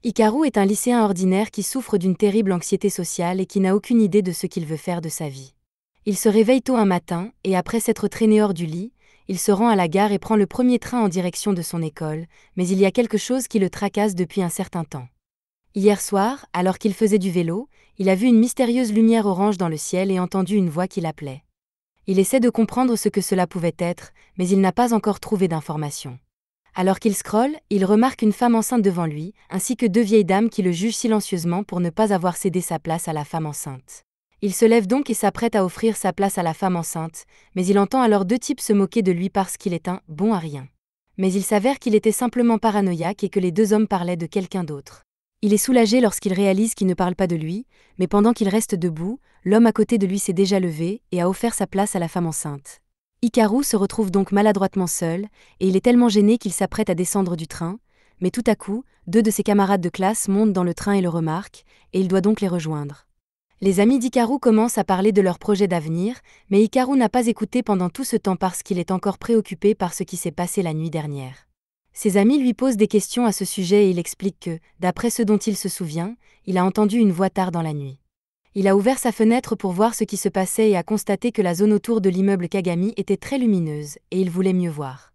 Hikaru est un lycéen ordinaire qui souffre d'une terrible anxiété sociale et qui n'a aucune idée de ce qu'il veut faire de sa vie. Il se réveille tôt un matin et après s'être traîné hors du lit, il se rend à la gare et prend le premier train en direction de son école, mais il y a quelque chose qui le tracasse depuis un certain temps. Hier soir, alors qu'il faisait du vélo, il a vu une mystérieuse lumière orange dans le ciel et entendu une voix qui l'appelait. Il essaie de comprendre ce que cela pouvait être, mais il n'a pas encore trouvé d'informations. Alors qu'il scrolle, il remarque une femme enceinte devant lui, ainsi que deux vieilles dames qui le jugent silencieusement pour ne pas avoir cédé sa place à la femme enceinte. Il se lève donc et s'apprête à offrir sa place à la femme enceinte, mais il entend alors deux types se moquer de lui parce qu'il est un « bon à rien ». Mais il s'avère qu'il était simplement paranoïaque et que les deux hommes parlaient de quelqu'un d'autre. Il est soulagé lorsqu'il réalise qu'ils ne parlent pas de lui, mais pendant qu'il reste debout, l'homme à côté de lui s'est déjà levé et a offert sa place à la femme enceinte. Hikaru se retrouve donc maladroitement seul, et il est tellement gêné qu'il s'apprête à descendre du train, mais tout à coup, deux de ses camarades de classe montent dans le train et le remarquent, et il doit donc les rejoindre. Les amis d'Hikaru commencent à parler de leurs projets d'avenir, mais Hikaru n'a pas écouté pendant tout ce temps parce qu'il est encore préoccupé par ce qui s'est passé la nuit dernière. Ses amis lui posent des questions à ce sujet et il explique que, d'après ce dont il se souvient, il a entendu une voix tard dans la nuit. Il a ouvert sa fenêtre pour voir ce qui se passait et a constaté que la zone autour de l'immeuble Kagami était très lumineuse, et il voulait mieux voir.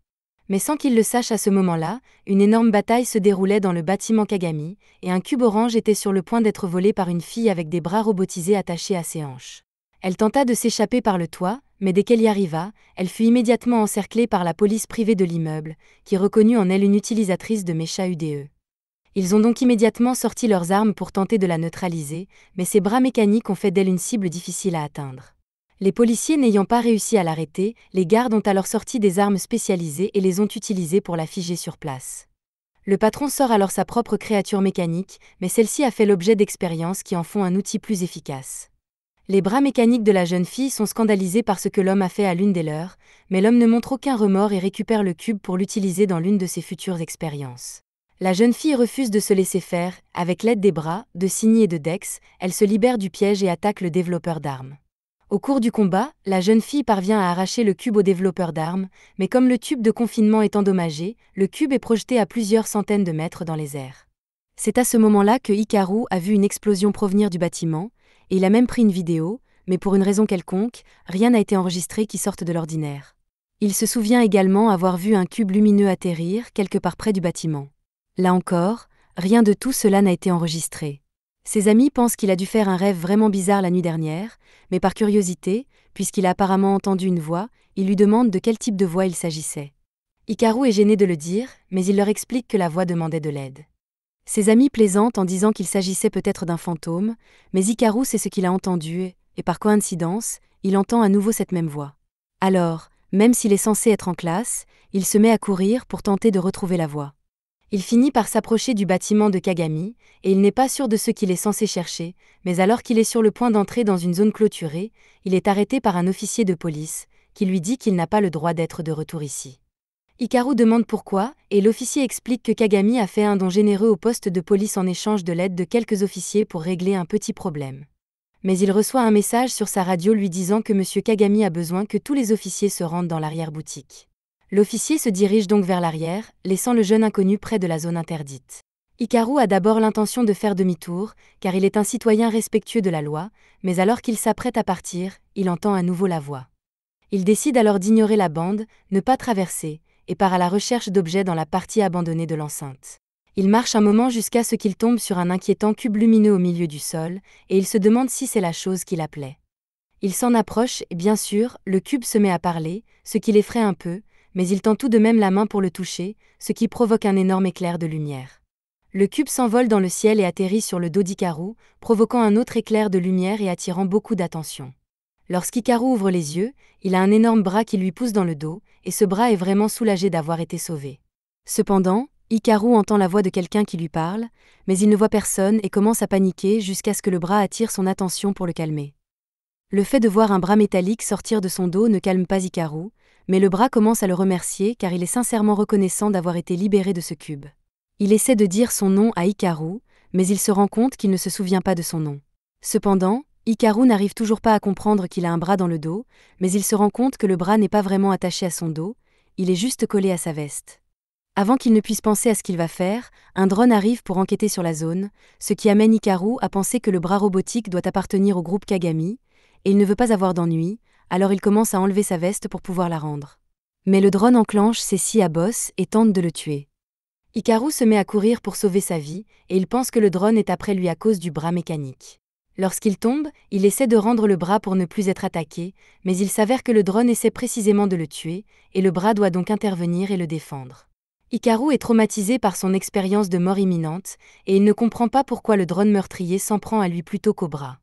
Mais sans qu'il le sache à ce moment-là, une énorme bataille se déroulait dans le bâtiment Kagami, et un cube orange était sur le point d'être volé par une fille avec des bras robotisés attachés à ses hanches. Elle tenta de s'échapper par le toit, mais dès qu'elle y arriva, elle fut immédiatement encerclée par la police privée de l'immeuble, qui reconnut en elle une utilisatrice de Mecha UDE. Ils ont donc immédiatement sorti leurs armes pour tenter de la neutraliser, mais ses bras mécaniques ont fait d'elle une cible difficile à atteindre. Les policiers n'ayant pas réussi à l'arrêter, les gardes ont alors sorti des armes spécialisées et les ont utilisées pour la figer sur place. Le patron sort alors sa propre créature mécanique, mais celle-ci a fait l'objet d'expériences qui en font un outil plus efficace. Les bras mécaniques de la jeune fille sont scandalisés par ce que l'homme a fait à l'une des leurs, mais l'homme ne montre aucun remords et récupère le cube pour l'utiliser dans l'une de ses futures expériences. La jeune fille refuse de se laisser faire, avec l'aide des bras, de Signy et de Dex, elle se libère du piège et attaque le développeur d'armes. Au cours du combat, la jeune fille parvient à arracher le cube au développeur d'armes, mais comme le tube de confinement est endommagé, le cube est projeté à plusieurs centaines de mètres dans les airs. C'est à ce moment-là que Hikaru a vu une explosion provenir du bâtiment, et il a même pris une vidéo, mais pour une raison quelconque, rien n'a été enregistré qui sorte de l'ordinaire. Il se souvient également avoir vu un cube lumineux atterrir quelque part près du bâtiment. Là encore, rien de tout cela n'a été enregistré. Ses amis pensent qu'il a dû faire un rêve vraiment bizarre la nuit dernière, mais par curiosité, puisqu'il a apparemment entendu une voix, ils lui demandent de quel type de voix il s'agissait. Hikaru est gêné de le dire, mais il leur explique que la voix demandait de l'aide. Ses amis plaisantent en disant qu'il s'agissait peut-être d'un fantôme, mais Hikaru sait ce qu'il a entendu, et par coïncidence, il entend à nouveau cette même voix. Alors, même s'il est censé être en classe, il se met à courir pour tenter de retrouver la voix. Il finit par s'approcher du bâtiment de Kagami, et il n'est pas sûr de ce qu'il est censé chercher, mais alors qu'il est sur le point d'entrer dans une zone clôturée, il est arrêté par un officier de police, qui lui dit qu'il n'a pas le droit d'être de retour ici. Hikaru demande pourquoi, et l'officier explique que Kagami a fait un don généreux au poste de police en échange de l'aide de quelques officiers pour régler un petit problème. Mais il reçoit un message sur sa radio lui disant que M. Kagami a besoin que tous les officiers se rendent dans l'arrière-boutique. L'officier se dirige donc vers l'arrière, laissant le jeune inconnu près de la zone interdite. Hikaru a d'abord l'intention de faire demi-tour, car il est un citoyen respectueux de la loi, mais alors qu'il s'apprête à partir, il entend à nouveau la voix. Il décide alors d'ignorer la bande, ne pas traverser, et part à la recherche d'objets dans la partie abandonnée de l'enceinte. Il marche un moment jusqu'à ce qu'il tombe sur un inquiétant cube lumineux au milieu du sol, et il se demande si c'est la chose qui l'appelait. Il s'en approche et bien sûr, le cube se met à parler, ce qui l'effraie un peu, mais il tend tout de même la main pour le toucher, ce qui provoque un énorme éclair de lumière. Le cube s'envole dans le ciel et atterrit sur le dos d'Hikaru, provoquant un autre éclair de lumière et attirant beaucoup d'attention. Lorsqu'Hikaru ouvre les yeux, il a un énorme bras qui lui pousse dans le dos, et ce bras est vraiment soulagé d'avoir été sauvé. Cependant, Hikaru entend la voix de quelqu'un qui lui parle, mais il ne voit personne et commence à paniquer jusqu'à ce que le bras attire son attention pour le calmer. Le fait de voir un bras métallique sortir de son dos ne calme pas Hikaru, mais le bras commence à le remercier car il est sincèrement reconnaissant d'avoir été libéré de ce cube. Il essaie de dire son nom à Hikaru, mais il se rend compte qu'il ne se souvient pas de son nom. Cependant, Hikaru n'arrive toujours pas à comprendre qu'il a un bras dans le dos, mais il se rend compte que le bras n'est pas vraiment attaché à son dos, il est juste collé à sa veste. Avant qu'il ne puisse penser à ce qu'il va faire, un drone arrive pour enquêter sur la zone, ce qui amène Hikaru à penser que le bras robotique doit appartenir au groupe Kagami, et il ne veut pas avoir d'ennui, alors il commence à enlever sa veste pour pouvoir la rendre. Mais le drone enclenche ses scies à bosse et tente de le tuer. Hikaru se met à courir pour sauver sa vie, et il pense que le drone est après lui à cause du bras mécanique. Lorsqu'il tombe, il essaie de rendre le bras pour ne plus être attaqué, mais il s'avère que le drone essaie précisément de le tuer, et le bras doit donc intervenir et le défendre. Hikaru est traumatisé par son expérience de mort imminente, et il ne comprend pas pourquoi le drone meurtrier s'en prend à lui plutôt qu'au bras.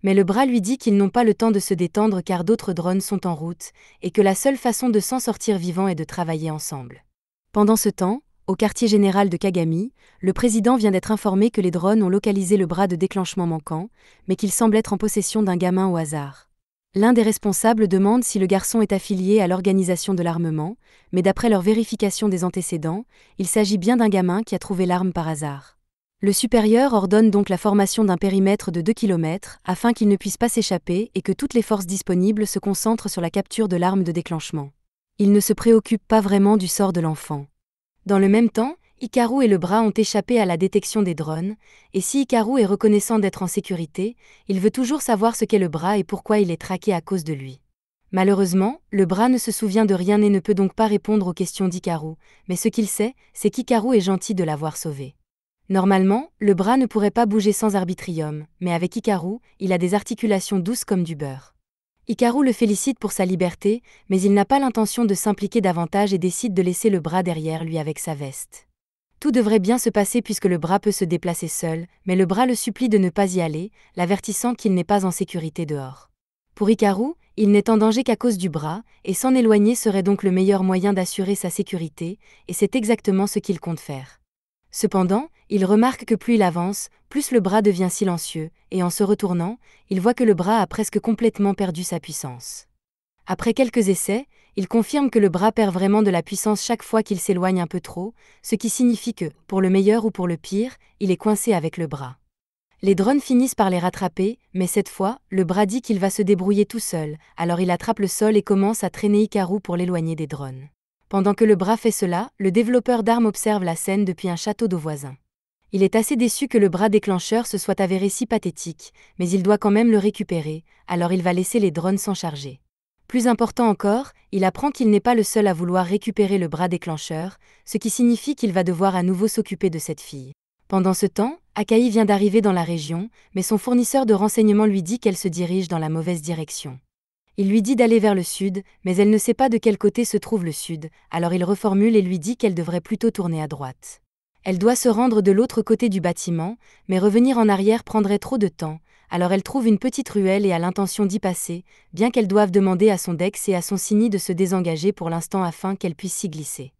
Mais le bras lui dit qu'ils n'ont pas le temps de se détendre car d'autres drones sont en route, et que la seule façon de s'en sortir vivant est de travailler ensemble. Pendant ce temps, au quartier général de Kagami, le président vient d'être informé que les drones ont localisé le bras de déclenchement manquant, mais qu'il semble être en possession d'un gamin au hasard. L'un des responsables demande si le garçon est affilié à l'organisation de l'armement, mais d'après leur vérification des antécédents, il s'agit bien d'un gamin qui a trouvé l'arme par hasard. Le supérieur ordonne donc la formation d'un périmètre de 2 km afin qu'il ne puisse pas s'échapper et que toutes les forces disponibles se concentrent sur la capture de l'arme de déclenchement. Il ne se préoccupe pas vraiment du sort de l'enfant. Dans le même temps, Hikaru et le bras ont échappé à la détection des drones, et si Hikaru est reconnaissant d'être en sécurité, il veut toujours savoir ce qu'est le bras et pourquoi il est traqué à cause de lui. Malheureusement, le bras ne se souvient de rien et ne peut donc pas répondre aux questions d'Hikaru, mais ce qu'il sait, c'est qu'Hikaru est gentil de l'avoir sauvé. Normalement, le bras ne pourrait pas bouger sans arbitrium, mais avec Hikaru, il a des articulations douces comme du beurre. Hikaru le félicite pour sa liberté, mais il n'a pas l'intention de s'impliquer davantage et décide de laisser le bras derrière lui avec sa veste. Tout devrait bien se passer puisque le bras peut se déplacer seul, mais le bras le supplie de ne pas y aller, l'avertissant qu'il n'est pas en sécurité dehors. Pour Hikaru, il n'est en danger qu'à cause du bras, et s'en éloigner serait donc le meilleur moyen d'assurer sa sécurité, et c'est exactement ce qu'il compte faire. Cependant, il remarque que plus il avance, plus le bras devient silencieux, et en se retournant, il voit que le bras a presque complètement perdu sa puissance. Après quelques essais, il confirme que le bras perd vraiment de la puissance chaque fois qu'il s'éloigne un peu trop, ce qui signifie que, pour le meilleur ou pour le pire, il est coincé avec le bras. Les drones finissent par les rattraper, mais cette fois, le bras dit qu'il va se débrouiller tout seul, alors il attrape le sol et commence à traîner Hikaru pour l'éloigner des drones. Pendant que le bras fait cela, le développeur d'armes observe la scène depuis un château d'eau voisin. Il est assez déçu que le bras déclencheur se soit avéré si pathétique, mais il doit quand même le récupérer, alors il va laisser les drones s'en charger. Plus important encore, il apprend qu'il n'est pas le seul à vouloir récupérer le bras déclencheur, ce qui signifie qu'il va devoir à nouveau s'occuper de cette fille. Pendant ce temps, Akai vient d'arriver dans la région, mais son fournisseur de renseignements lui dit qu'elle se dirige dans la mauvaise direction. Il lui dit d'aller vers le sud, mais elle ne sait pas de quel côté se trouve le sud, alors il reformule et lui dit qu'elle devrait plutôt tourner à droite. Elle doit se rendre de l'autre côté du bâtiment, mais revenir en arrière prendrait trop de temps, alors elle trouve une petite ruelle et a l'intention d'y passer, bien qu'elle doive demander à son Dex et à son Cini de se désengager pour l'instant afin qu'elle puisse s'y glisser.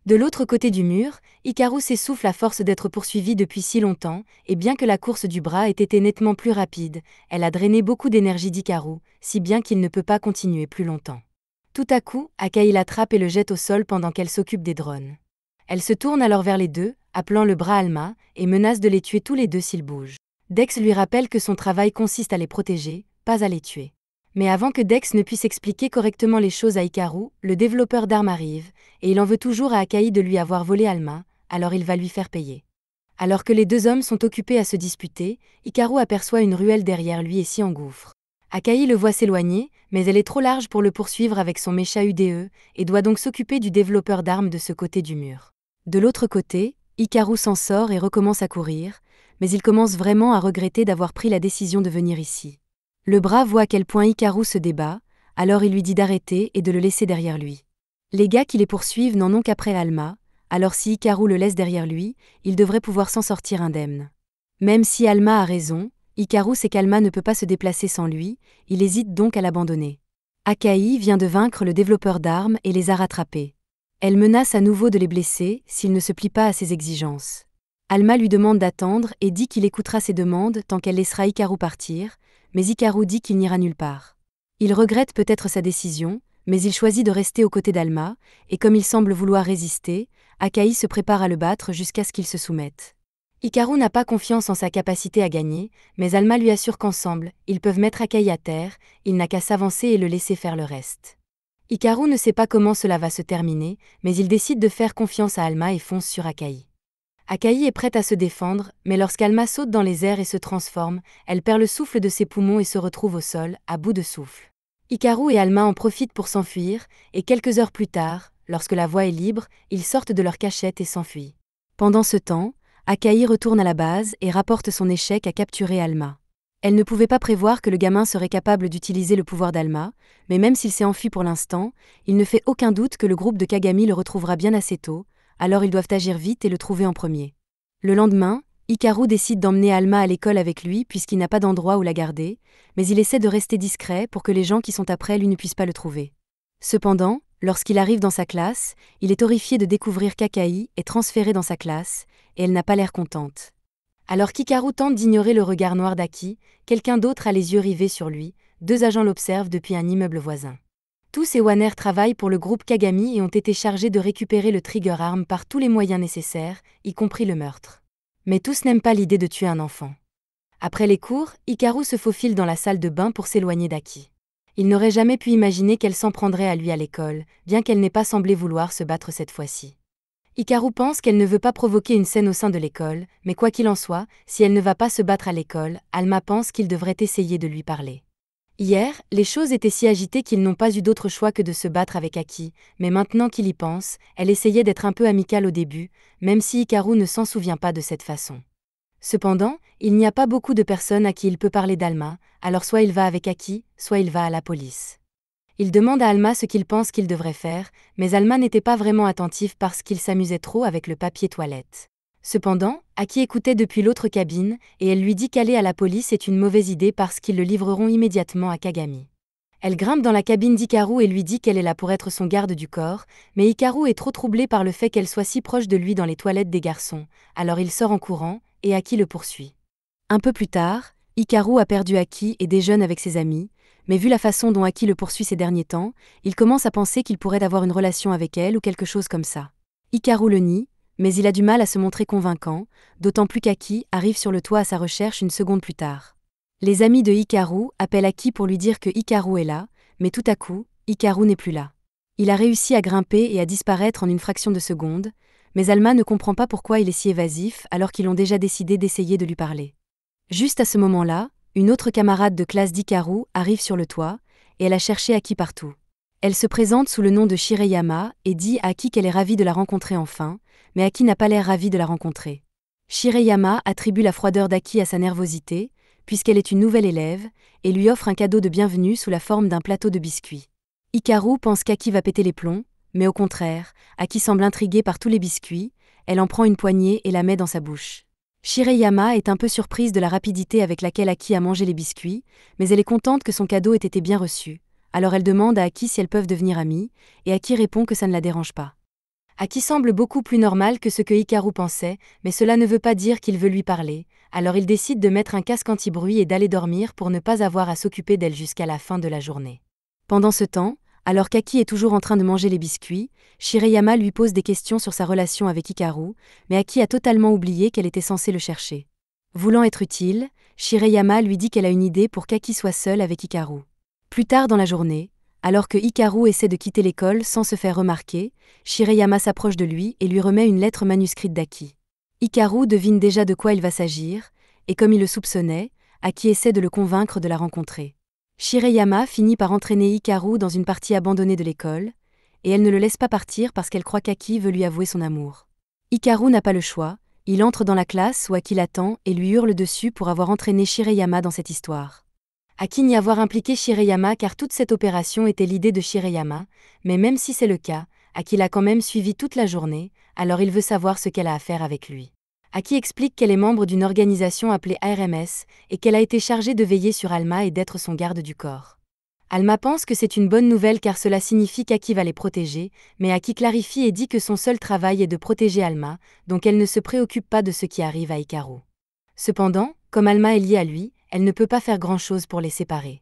De l'autre côté du mur, Hikaru s'essouffle à force d'être poursuivie depuis si longtemps, et bien que la course du bras ait été nettement plus rapide, elle a drainé beaucoup d'énergie d'Hikaru, si bien qu'il ne peut pas continuer plus longtemps. Tout à coup, Akai l'attrape et le jette au sol pendant qu'elle s'occupe des drones. Elle se tourne alors vers les deux, appelant le bras Alma, et menace de les tuer tous les deux s'ils bougent. Dex lui rappelle que son travail consiste à les protéger, pas à les tuer. Mais avant que Dex ne puisse expliquer correctement les choses à Hikaru, le développeur d'armes arrive, et il en veut toujours à Akai de lui avoir volé Alma, alors il va lui faire payer. Alors que les deux hommes sont occupés à se disputer, Hikaru aperçoit une ruelle derrière lui et s'y engouffre. Akai le voit s'éloigner, mais elle est trop large pour le poursuivre avec son mécha UDE, et doit donc s'occuper du développeur d'armes de ce côté du mur. De l'autre côté, Hikaru s'en sort et recommence à courir, mais il commence vraiment à regretter d'avoir pris la décision de venir ici. Le bras voit à quel point Hikaru se débat, alors il lui dit d'arrêter et de le laisser derrière lui. Les gars qui les poursuivent n'en ont qu'après Alma, alors si Hikaru le laisse derrière lui, il devrait pouvoir s'en sortir indemne. Même si Alma a raison, Hikaru sait qu'Alma ne peut pas se déplacer sans lui, il hésite donc à l'abandonner. Akai vient de vaincre le développeur d'armes et les a rattrapés. Elle menace à nouveau de les blesser s'il ne se plie pas à ses exigences. Alma lui demande d'attendre et dit qu'il écoutera ses demandes tant qu'elle laissera Hikaru partir, mais Hikaru dit qu'il n'ira nulle part. Il regrette peut-être sa décision, mais il choisit de rester aux côtés d'Alma, et comme il semble vouloir résister, Akai se prépare à le battre jusqu'à ce qu'il se soumette. Hikaru n'a pas confiance en sa capacité à gagner, mais Alma lui assure qu'ensemble, ils peuvent mettre Akai à terre, il n'a qu'à s'avancer et le laisser faire le reste. Hikaru ne sait pas comment cela va se terminer, mais il décide de faire confiance à Alma et fonce sur Akai. Akai est prête à se défendre, mais lorsqu'Alma saute dans les airs et se transforme, elle perd le souffle de ses poumons et se retrouve au sol, à bout de souffle. Hikaru et Alma en profitent pour s'enfuir, et quelques heures plus tard, lorsque la voie est libre, ils sortent de leur cachette et s'enfuient. Pendant ce temps, Akai retourne à la base et rapporte son échec à capturer Alma. Elle ne pouvait pas prévoir que le gamin serait capable d'utiliser le pouvoir d'Alma, mais même s'il s'est enfui pour l'instant, il ne fait aucun doute que le groupe de Kagami le retrouvera bien assez tôt, alors ils doivent agir vite et le trouver en premier. Le lendemain, Hikaru décide d'emmener Alma à l'école avec lui puisqu'il n'a pas d'endroit où la garder, mais il essaie de rester discret pour que les gens qui sont après lui ne puissent pas le trouver. Cependant, lorsqu'il arrive dans sa classe, il est horrifié de découvrir qu'Akai est transférée dans sa classe, et elle n'a pas l'air contente. Alors qu'Hikaru tente d'ignorer le regard noir d'Aki, quelqu'un d'autre a les yeux rivés sur lui, deux agents l'observent depuis un immeuble voisin. Tous et Wanner travaillent pour le groupe Kagami et ont été chargés de récupérer le Trigger Arm par tous les moyens nécessaires, y compris le meurtre. Mais tous n'aiment pas l'idée de tuer un enfant. Après les cours, Hikaru se faufile dans la salle de bain pour s'éloigner d'Aki. Il n'aurait jamais pu imaginer qu'elle s'en prendrait à lui à l'école, bien qu'elle n'ait pas semblé vouloir se battre cette fois-ci. Hikaru pense qu'elle ne veut pas provoquer une scène au sein de l'école, mais quoi qu'il en soit, si elle ne va pas se battre à l'école, Alma pense qu'il devrait essayer de lui parler. Hier, les choses étaient si agitées qu'ils n'ont pas eu d'autre choix que de se battre avec Aki, mais maintenant qu'il y pense, elle essayait d'être un peu amicale au début, même si Hikaru ne s'en souvient pas de cette façon. Cependant, il n'y a pas beaucoup de personnes à qui il peut parler d'Alma, alors soit il va avec Aki, soit il va à la police. Il demande à Alma ce qu'il pense qu'il devrait faire, mais Alma n'était pas vraiment attentive parce qu'il s'amusait trop avec le papier toilette. Cependant, Aki écoutait depuis l'autre cabine, et elle lui dit qu'aller à la police est une mauvaise idée parce qu'ils le livreront immédiatement à Kagami. Elle grimpe dans la cabine d'Hikaru et lui dit qu'elle est là pour être son garde du corps, mais Hikaru est trop troublé par le fait qu'elle soit si proche de lui dans les toilettes des garçons, alors il sort en courant, et Aki le poursuit. Un peu plus tard, Hikaru a perdu Aki et déjeune avec ses amis, mais vu la façon dont Aki le poursuit ces derniers temps, il commence à penser qu'il pourrait avoir une relation avec elle ou quelque chose comme ça. Hikaru le nie, mais il a du mal à se montrer convaincant, d'autant plus qu'Aki arrive sur le toit à sa recherche une seconde plus tard. Les amis de Hikaru appellent Aki pour lui dire que Hikaru est là, mais tout à coup, Hikaru n'est plus là. Il a réussi à grimper et à disparaître en une fraction de seconde, mais Alma ne comprend pas pourquoi il est si évasif alors qu'ils ont déjà décidé d'essayer de lui parler. Juste à ce moment-là, une autre camarade de classe d'Hikaru arrive sur le toit, et elle a cherché Aki partout. Elle se présente sous le nom de Shireyama et dit à Aki qu'elle est ravie de la rencontrer enfin, mais Aki n'a pas l'air ravie de la rencontrer. Shireyama attribue la froideur d'Aki à sa nervosité, puisqu'elle est une nouvelle élève, et lui offre un cadeau de bienvenue sous la forme d'un plateau de biscuits. Hikaru pense qu'Aki va péter les plombs, mais au contraire, Aki semble intriguée par tous les biscuits, elle en prend une poignée et la met dans sa bouche. Shireyama est un peu surprise de la rapidité avec laquelle Aki a mangé les biscuits, mais elle est contente que son cadeau ait été bien reçu. Alors elle demande à Aki si elles peuvent devenir amies, et Aki répond que ça ne la dérange pas. Aki semble beaucoup plus normal que ce que Hikaru pensait, mais cela ne veut pas dire qu'il veut lui parler, alors il décide de mettre un casque anti-bruit et d'aller dormir pour ne pas avoir à s'occuper d'elle jusqu'à la fin de la journée. Pendant ce temps, alors qu'Aki est toujours en train de manger les biscuits, Shireyama lui pose des questions sur sa relation avec Hikaru, mais Aki a totalement oublié qu'elle était censée le chercher. Voulant être utile, Shireyama lui dit qu'elle a une idée pour qu'Aki soit seule avec Hikaru. Plus tard dans la journée, alors que Hikaru essaie de quitter l'école sans se faire remarquer, Shireyama s'approche de lui et lui remet une lettre manuscrite d'Aki. Hikaru devine déjà de quoi il va s'agir, et comme il le soupçonnait, Aki essaie de le convaincre de la rencontrer. Shireyama finit par entraîner Hikaru dans une partie abandonnée de l'école, et elle ne le laisse pas partir parce qu'elle croit qu'Aki veut lui avouer son amour. Hikaru n'a pas le choix, il entre dans la classe où Aki l'attend et lui hurle dessus pour avoir entraîné Shireyama dans cette histoire. Aki n'y avoir impliqué Shireyama car toute cette opération était l'idée de Shireyama, mais même si c'est le cas, Aki l'a quand même suivi toute la journée, alors il veut savoir ce qu'elle a à faire avec lui. Aki explique qu'elle est membre d'une organisation appelée ARMS et qu'elle a été chargée de veiller sur Alma et d'être son garde du corps. Alma pense que c'est une bonne nouvelle car cela signifie qu'Aki va les protéger, mais Aki clarifie et dit que son seul travail est de protéger Alma, donc elle ne se préoccupe pas de ce qui arrive à Hikaru. Cependant, comme Alma est liée à lui, elle ne peut pas faire grand-chose pour les séparer.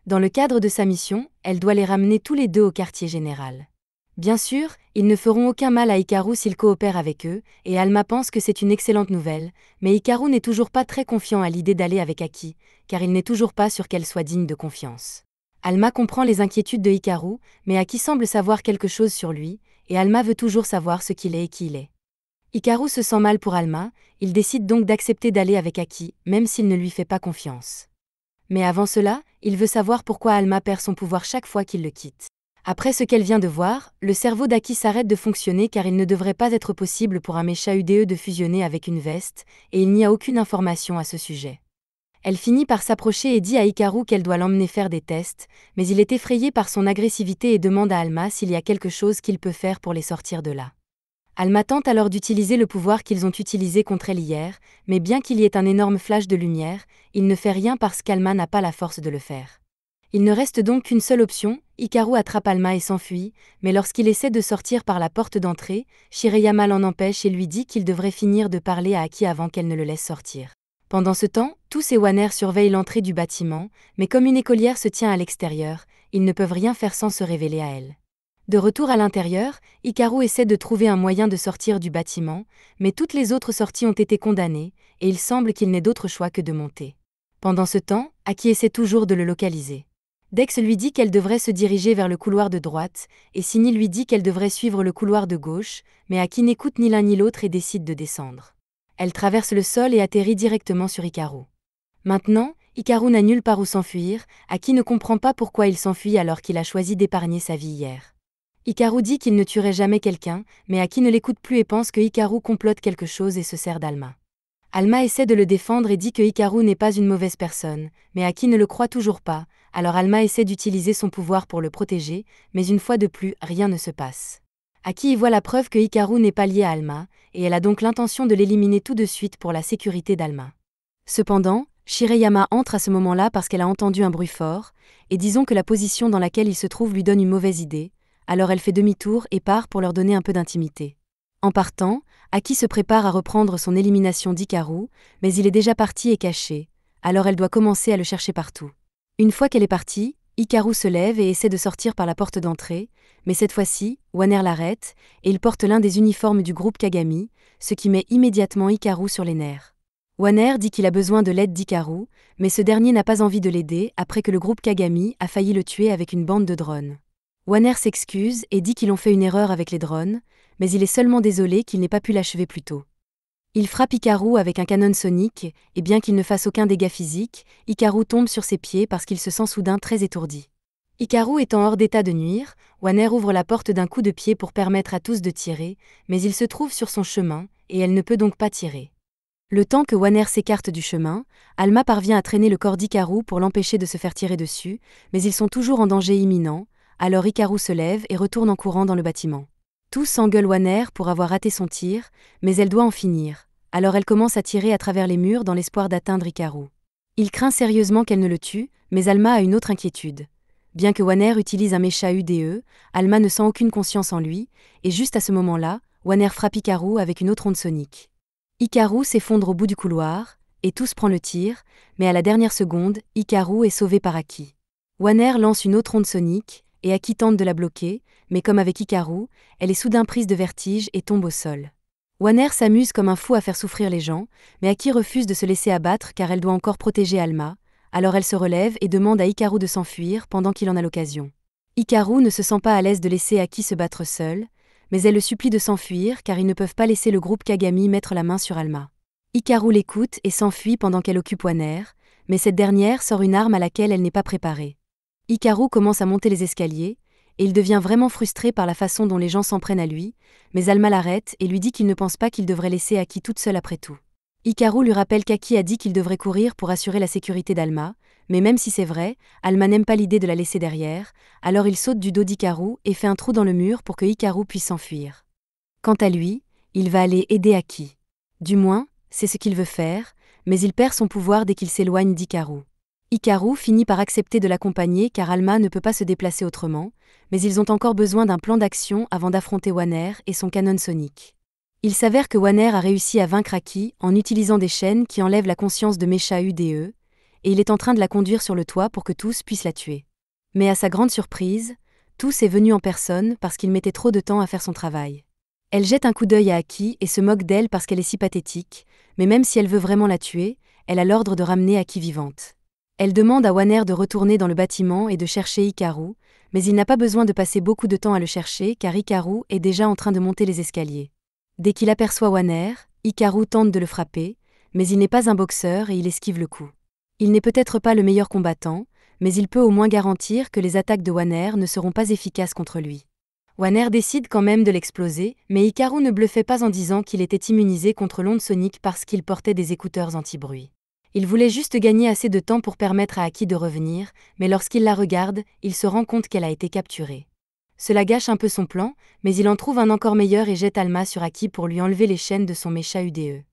Dans le cadre de sa mission, elle doit les ramener tous les deux au quartier général. Bien sûr, ils ne feront aucun mal à Hikaru s'ils coopèrent avec eux, et Alma pense que c'est une excellente nouvelle, mais Hikaru n'est toujours pas très confiant à l'idée d'aller avec Aki, car il n'est toujours pas sûr qu'elle soit digne de confiance. Alma comprend les inquiétudes de Hikaru, mais Aki semble savoir quelque chose sur lui, et Alma veut toujours savoir ce qu'il est et qui il est. Hikaru se sent mal pour Alma, il décide donc d'accepter d'aller avec Aki, même s'il ne lui fait pas confiance. Mais avant cela, il veut savoir pourquoi Alma perd son pouvoir chaque fois qu'il le quitte. Après ce qu'elle vient de voir, le cerveau d'Aki s'arrête de fonctionner car il ne devrait pas être possible pour un mécha UDE de fusionner avec une veste, et il n'y a aucune information à ce sujet. Elle finit par s'approcher et dit à Hikaru qu'elle doit l'emmener faire des tests, mais il est effrayé par son agressivité et demande à Alma s'il y a quelque chose qu'il peut faire pour les sortir de là. Alma tente alors d'utiliser le pouvoir qu'ils ont utilisé contre elle hier, mais bien qu'il y ait un énorme flash de lumière, il ne fait rien parce qu'Alma n'a pas la force de le faire. Il ne reste donc qu'une seule option, Hikaru attrape Alma et s'enfuit, mais lorsqu'il essaie de sortir par la porte d'entrée, Shireyama l'en empêche et lui dit qu'il devrait finir de parler à Aki avant qu'elle ne le laisse sortir. Pendant ce temps, tous et Wanner surveillent l'entrée du bâtiment, mais comme une écolière se tient à l'extérieur, ils ne peuvent rien faire sans se révéler à elle. De retour à l'intérieur, Hikaru essaie de trouver un moyen de sortir du bâtiment, mais toutes les autres sorties ont été condamnées, et il semble qu'il n'ait d'autre choix que de monter. Pendant ce temps, Aki essaie toujours de le localiser. Dex lui dit qu'elle devrait se diriger vers le couloir de droite, et Sini lui dit qu'elle devrait suivre le couloir de gauche, mais Aki n'écoute ni l'un ni l'autre et décide de descendre. Elle traverse le sol et atterrit directement sur Hikaru. Maintenant, Hikaru n'a nulle part où s'enfuir, Aki ne comprend pas pourquoi il s'enfuit alors qu'il a choisi d'épargner sa vie hier. Hikaru dit qu'il ne tuerait jamais quelqu'un, mais Aki ne l'écoute plus et pense que Hikaru complote quelque chose et se sert d'Alma. Alma essaie de le défendre et dit que Hikaru n'est pas une mauvaise personne, mais Aki ne le croit toujours pas, alors Alma essaie d'utiliser son pouvoir pour le protéger, mais une fois de plus, rien ne se passe. Aki y voit la preuve que Hikaru n'est pas lié à Alma, et elle a donc l'intention de l'éliminer tout de suite pour la sécurité d'Alma. Cependant, Shireyama entre à ce moment-là parce qu'elle a entendu un bruit fort, et disons que la position dans laquelle il se trouve lui donne une mauvaise idée, alors elle fait demi-tour et part pour leur donner un peu d'intimité. En partant, Aki se prépare à reprendre son élimination d'Hikaru, mais il est déjà parti et caché, alors elle doit commencer à le chercher partout. Une fois qu'elle est partie, Hikaru se lève et essaie de sortir par la porte d'entrée, mais cette fois-ci, Wanner l'arrête, et il porte l'un des uniformes du groupe Kagami, ce qui met immédiatement Hikaru sur les nerfs. Wanner dit qu'il a besoin de l'aide d'Hikaru, mais ce dernier n'a pas envie de l'aider après que le groupe Kagami a failli le tuer avec une bande de drones. Wanner s'excuse et dit qu'ils ont fait une erreur avec les drones, mais il est seulement désolé qu'il n'ait pas pu l'achever plus tôt. Il frappe Hikaru avec un canon sonique, et bien qu'il ne fasse aucun dégât physique, Hikaru tombe sur ses pieds parce qu'il se sent soudain très étourdi. Hikaru étant hors d'état de nuire, Wanner ouvre la porte d'un coup de pied pour permettre à tous de tirer, mais il se trouve sur son chemin, et elle ne peut donc pas tirer. Le temps que Wanner s'écarte du chemin, Alma parvient à traîner le corps d'Hikaru pour l'empêcher de se faire tirer dessus, mais ils sont toujours en danger imminent, alors Hikaru se lève et retourne en courant dans le bâtiment. Tous s'engueulent Wanner pour avoir raté son tir, mais elle doit en finir, alors elle commence à tirer à travers les murs dans l'espoir d'atteindre Hikaru. Il craint sérieusement qu'elle ne le tue, mais Alma a une autre inquiétude. Bien que Wanner utilise un mécha UDE, Alma ne sent aucune conscience en lui, et juste à ce moment-là, Wanner frappe Hikaru avec une autre onde sonique. Hikaru s'effondre au bout du couloir, et tous prend le tir, mais à la dernière seconde, Hikaru est sauvé par Aki. Wanner lance une autre onde sonique, et Aki tente de la bloquer, mais comme avec Hikaru, elle est soudain prise de vertige et tombe au sol. Wanner s'amuse comme un fou à faire souffrir les gens, mais Aki refuse de se laisser abattre car elle doit encore protéger Alma, alors elle se relève et demande à Hikaru de s'enfuir pendant qu'il en a l'occasion. Hikaru ne se sent pas à l'aise de laisser Aki se battre seule, mais elle le supplie de s'enfuir car ils ne peuvent pas laisser le groupe Kagami mettre la main sur Alma. Hikaru l'écoute et s'enfuit pendant qu'elle occupe Wanner, mais cette dernière sort une arme à laquelle elle n'est pas préparée. Hikaru commence à monter les escaliers, et il devient vraiment frustré par la façon dont les gens s'en prennent à lui, mais Alma l'arrête et lui dit qu'il ne pense pas qu'il devrait laisser Aki toute seule après tout. Hikaru lui rappelle qu'Aki a dit qu'il devrait courir pour assurer la sécurité d'Alma, mais même si c'est vrai, Alma n'aime pas l'idée de la laisser derrière, alors il saute du dos d'Hikaru et fait un trou dans le mur pour que Hikaru puisse s'enfuir. Quant à lui, il va aller aider Aki. Du moins, c'est ce qu'il veut faire, mais il perd son pouvoir dès qu'il s'éloigne d'Hikaru. Hikaru finit par accepter de l'accompagner car Alma ne peut pas se déplacer autrement, mais ils ont encore besoin d'un plan d'action avant d'affronter Wanner et son canon sonique. Il s'avère que Wanner a réussi à vaincre Aki en utilisant des chaînes qui enlèvent la conscience de Mecha UDE, et il est en train de la conduire sur le toit pour que tous puissent la tuer. Mais à sa grande surprise, Tous est venu en personne parce qu'il mettait trop de temps à faire son travail. Elle jette un coup d'œil à Aki et se moque d'elle parce qu'elle est si pathétique, mais même si elle veut vraiment la tuer, elle a l'ordre de ramener Aki vivante. Elle demande à Wanner de retourner dans le bâtiment et de chercher Hikaru, mais il n'a pas besoin de passer beaucoup de temps à le chercher car Hikaru est déjà en train de monter les escaliers. Dès qu'il aperçoit Wanner, Hikaru tente de le frapper, mais il n'est pas un boxeur et il esquive le coup. Il n'est peut-être pas le meilleur combattant, mais il peut au moins garantir que les attaques de Wanner ne seront pas efficaces contre lui. Wanner décide quand même de l'exploser, mais Hikaru ne bluffait pas en disant qu'il était immunisé contre l'onde sonique parce qu'il portait des écouteurs anti-bruit. Il voulait juste gagner assez de temps pour permettre à Aki de revenir, mais lorsqu'il la regarde, il se rend compte qu'elle a été capturée. Cela gâche un peu son plan, mais il en trouve un encore meilleur et jette Alma sur Aki pour lui enlever les chaînes de son mécha UDE.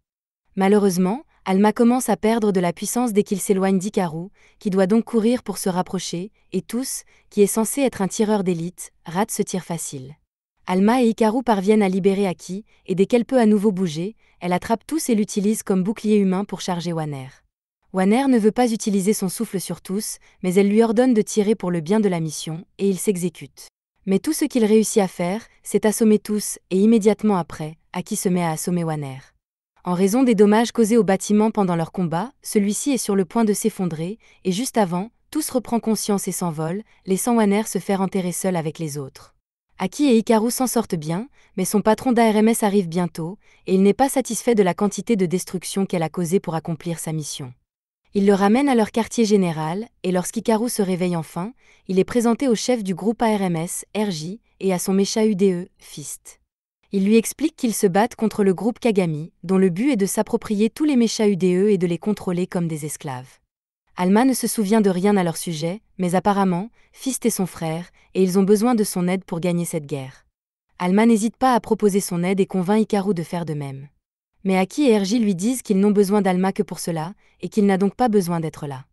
Malheureusement, Alma commence à perdre de la puissance dès qu'il s'éloigne d'Hikaru, qui doit donc courir pour se rapprocher, et Tous, qui est censé être un tireur d'élite, rate ce tir facile. Alma et Hikaru parviennent à libérer Aki, et dès qu'elle peut à nouveau bouger, elle attrape Tous et l'utilise comme bouclier humain pour charger Wanner. Wanner ne veut pas utiliser son souffle sur Tous, mais elle lui ordonne de tirer pour le bien de la mission, et il s'exécute. Mais tout ce qu'il réussit à faire, c'est assommer Tous, et immédiatement après, Aki se met à assommer Wanner. En raison des dommages causés au bâtiment pendant leur combat, celui-ci est sur le point de s'effondrer, et juste avant, Tous reprend conscience et s'envole, laissant Wanner se faire enterrer seul avec les autres. Aki et Hikaru s'en sortent bien, mais son patron d'ARMS arrive bientôt, et il n'est pas satisfait de la quantité de destruction qu'elle a causée pour accomplir sa mission. Il le ramène à leur quartier général, et lorsqu'Hikaru se réveille enfin, il est présenté au chef du groupe ARMS, RJ, et à son mécha UDE, Fist. Il lui explique qu'ils se battent contre le groupe Kagami, dont le but est de s'approprier tous les méchas UDE et de les contrôler comme des esclaves. Alma ne se souvient de rien à leur sujet, mais apparemment, Fist est son frère, et ils ont besoin de son aide pour gagner cette guerre. Alma n'hésite pas à proposer son aide et convainc Hikaru de faire de même. Mais Aki et RJ lui disent qu'ils n'ont besoin d'Alma que pour cela, et qu'il n'a donc pas besoin d'être là.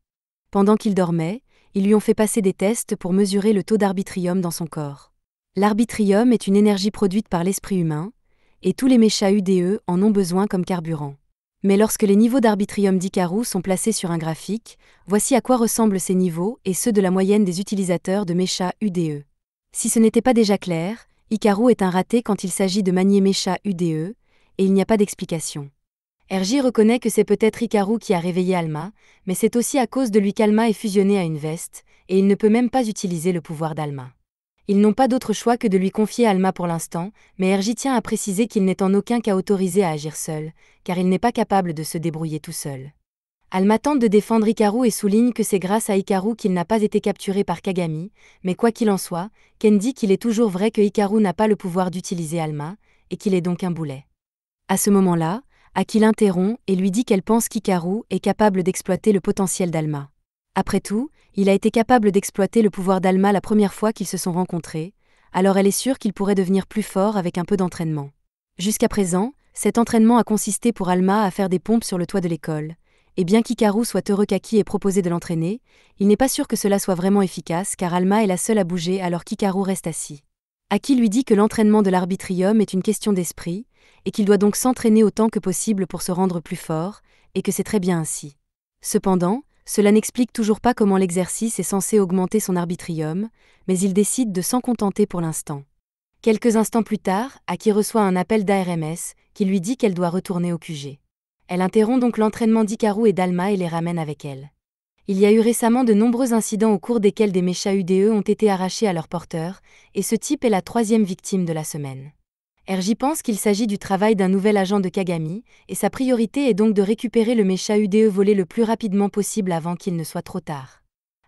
Pendant qu'il dormait, ils lui ont fait passer des tests pour mesurer le taux d'arbitrium dans son corps. L'arbitrium est une énergie produite par l'esprit humain, et tous les méchas UDE en ont besoin comme carburant. Mais lorsque les niveaux d'arbitrium d'Hikaru sont placés sur un graphique, voici à quoi ressemblent ces niveaux et ceux de la moyenne des utilisateurs de méchas UDE. Si ce n'était pas déjà clair, Hikaru est un raté quand il s'agit de manier méchas UDE, et il n'y a pas d'explication. RJ reconnaît que c'est peut-être Hikaru qui a réveillé Alma, mais c'est aussi à cause de lui qu'Alma est fusionnée à une veste, et il ne peut même pas utiliser le pouvoir d'Alma. Ils n'ont pas d'autre choix que de lui confier Alma pour l'instant, mais RJ tient à préciser qu'il n'est en aucun cas autorisé à agir seul, car il n'est pas capable de se débrouiller tout seul. Alma tente de défendre Hikaru et souligne que c'est grâce à Hikaru qu'il n'a pas été capturé par Kagami, mais quoi qu'il en soit, Ken dit qu'il est toujours vrai que Hikaru n'a pas le pouvoir d'utiliser Alma, et qu'il est donc un boulet. À ce moment-là, Aki l'interrompt et lui dit qu'elle pense qu'Hikaru est capable d'exploiter le potentiel d'Alma. Après tout, il a été capable d'exploiter le pouvoir d'Alma la première fois qu'ils se sont rencontrés, alors elle est sûre qu'il pourrait devenir plus fort avec un peu d'entraînement. Jusqu'à présent, cet entraînement a consisté pour Alma à faire des pompes sur le toit de l'école, et bien qu'Hikaru soit heureux qu'Aki ait proposé de l'entraîner, il n'est pas sûr que cela soit vraiment efficace car Alma est la seule à bouger alors qu'Hikaru reste assis. Aki lui dit que l'entraînement de l'arbitrium est une question d'esprit, et qu'il doit donc s'entraîner autant que possible pour se rendre plus fort, et que c'est très bien ainsi. Cependant, cela n'explique toujours pas comment l'exercice est censé augmenter son arbitrium, mais il décide de s'en contenter pour l'instant. Quelques instants plus tard, Aki reçoit un appel d'ARMS, qui lui dit qu'elle doit retourner au QG. Elle interrompt donc l'entraînement d'Hikaru et d'Alma et les ramène avec elle. Il y a eu récemment de nombreux incidents au cours desquels des méchas UDE ont été arrachés à leurs porteurs, et ce type est la 3e victime de la semaine. RJ pense qu'il s'agit du travail d'un nouvel agent de Kagami, et sa priorité est donc de récupérer le mécha UDE volé le plus rapidement possible avant qu'il ne soit trop tard.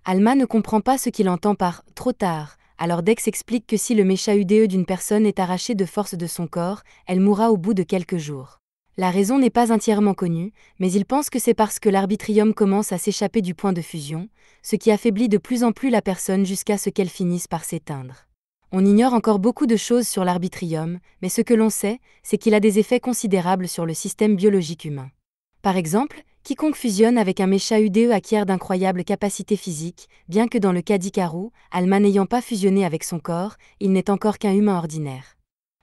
Alma ne comprend pas ce qu'il entend par « trop tard », alors Dex explique que si le mécha UDE d'une personne est arraché de force de son corps, elle mourra au bout de quelques jours. La raison n'est pas entièrement connue, mais il pense que c'est parce que l'arbitrium commence à s'échapper du point de fusion, ce qui affaiblit de plus en plus la personne jusqu'à ce qu'elle finisse par s'éteindre. On ignore encore beaucoup de choses sur l'arbitrium, mais ce que l'on sait, c'est qu'il a des effets considérables sur le système biologique humain. Par exemple, quiconque fusionne avec un mécha UDE acquiert d'incroyables capacités physiques, bien que dans le cas d'Hikaru, Alma n'ayant pas fusionné avec son corps, il n'est encore qu'un humain ordinaire.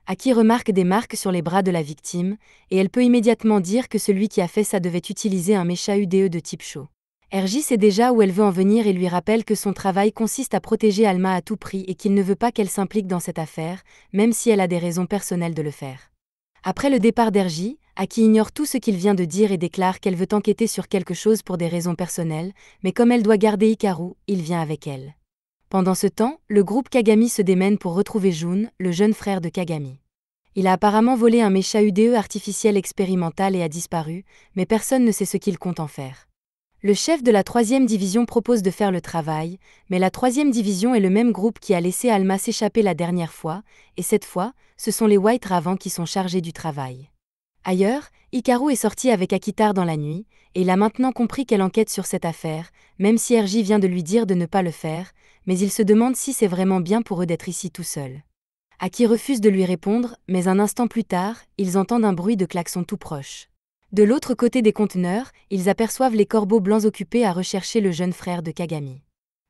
Aki remarque des marques sur les bras de la victime, et elle peut immédiatement dire que celui qui a fait ça devait utiliser un mécha UDE de type chaud. RJ sait déjà où elle veut en venir et lui rappelle que son travail consiste à protéger Alma à tout prix et qu'il ne veut pas qu'elle s'implique dans cette affaire, même si elle a des raisons personnelles de le faire. Après le départ d'RJ, Aki ignore tout ce qu'il vient de dire et déclare qu'elle veut enquêter sur quelque chose pour des raisons personnelles, mais comme elle doit garder Hikaru, il vient avec elle. Pendant ce temps, le groupe Kagami se démène pour retrouver Jun, le jeune frère de Kagami. Il a apparemment volé un mecha UDE artificiel expérimental et a disparu, mais personne ne sait ce qu'il compte en faire. Le chef de la 3e division propose de faire le travail, mais la 3e division est le même groupe qui a laissé Alma s'échapper la dernière fois, et cette fois, ce sont les White Ravens qui sont chargés du travail. Ailleurs, Hikaru est sorti avec Akitar dans la nuit, et il a maintenant compris qu'elle enquête sur cette affaire, même si RJ vient de lui dire de ne pas le faire, mais il se demande si c'est vraiment bien pour eux d'être ici tout seuls. Aki refuse de lui répondre, mais un instant plus tard, ils entendent un bruit de klaxon tout proche. De l'autre côté des conteneurs, ils aperçoivent les corbeaux blancs occupés à rechercher le jeune frère de Kagami.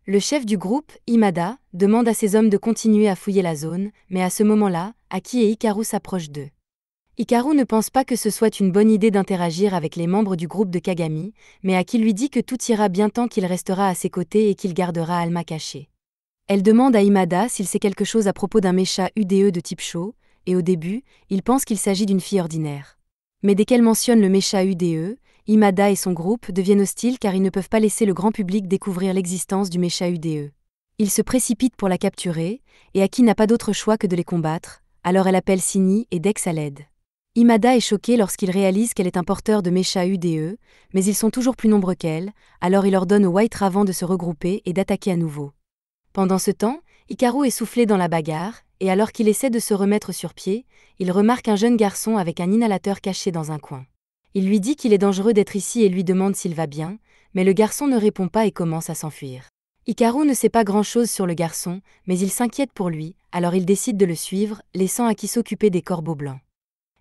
Le chef du groupe, Imada, demande à ses hommes de continuer à fouiller la zone, mais à ce moment-là, Aki et Hikaru s'approchent d'eux. Hikaru ne pense pas que ce soit une bonne idée d'interagir avec les membres du groupe de Kagami, mais Aki lui dit que tout ira bien tant qu'il restera à ses côtés et qu'il gardera Alma cachée. Elle demande à Imada s'il sait quelque chose à propos d'un mecha UDE de type Sho, et au début, il pense qu'il s'agit d'une fille ordinaire. Mais dès qu'elle mentionne le mecha UDE, Imada et son groupe deviennent hostiles car ils ne peuvent pas laisser le grand public découvrir l'existence du mecha UDE. Ils se précipitent pour la capturer, et Aki n'a pas d'autre choix que de les combattre, alors elle appelle Sini et Dex à l'aide. Imada est choqué lorsqu'il réalise qu'elle est un porteur de mecha UDE, mais ils sont toujours plus nombreux qu'elle, alors il ordonne aux White Ravens de se regrouper et d'attaquer à nouveau. Pendant ce temps, Hikaru est soufflé dans la bagarre, et alors qu'il essaie de se remettre sur pied, il remarque un jeune garçon avec un inhalateur caché dans un coin. Il lui dit qu'il est dangereux d'être ici et lui demande s'il va bien, mais le garçon ne répond pas et commence à s'enfuir. Hikaru ne sait pas grand-chose sur le garçon, mais il s'inquiète pour lui, alors il décide de le suivre, laissant Aki s'occuper des corbeaux blancs.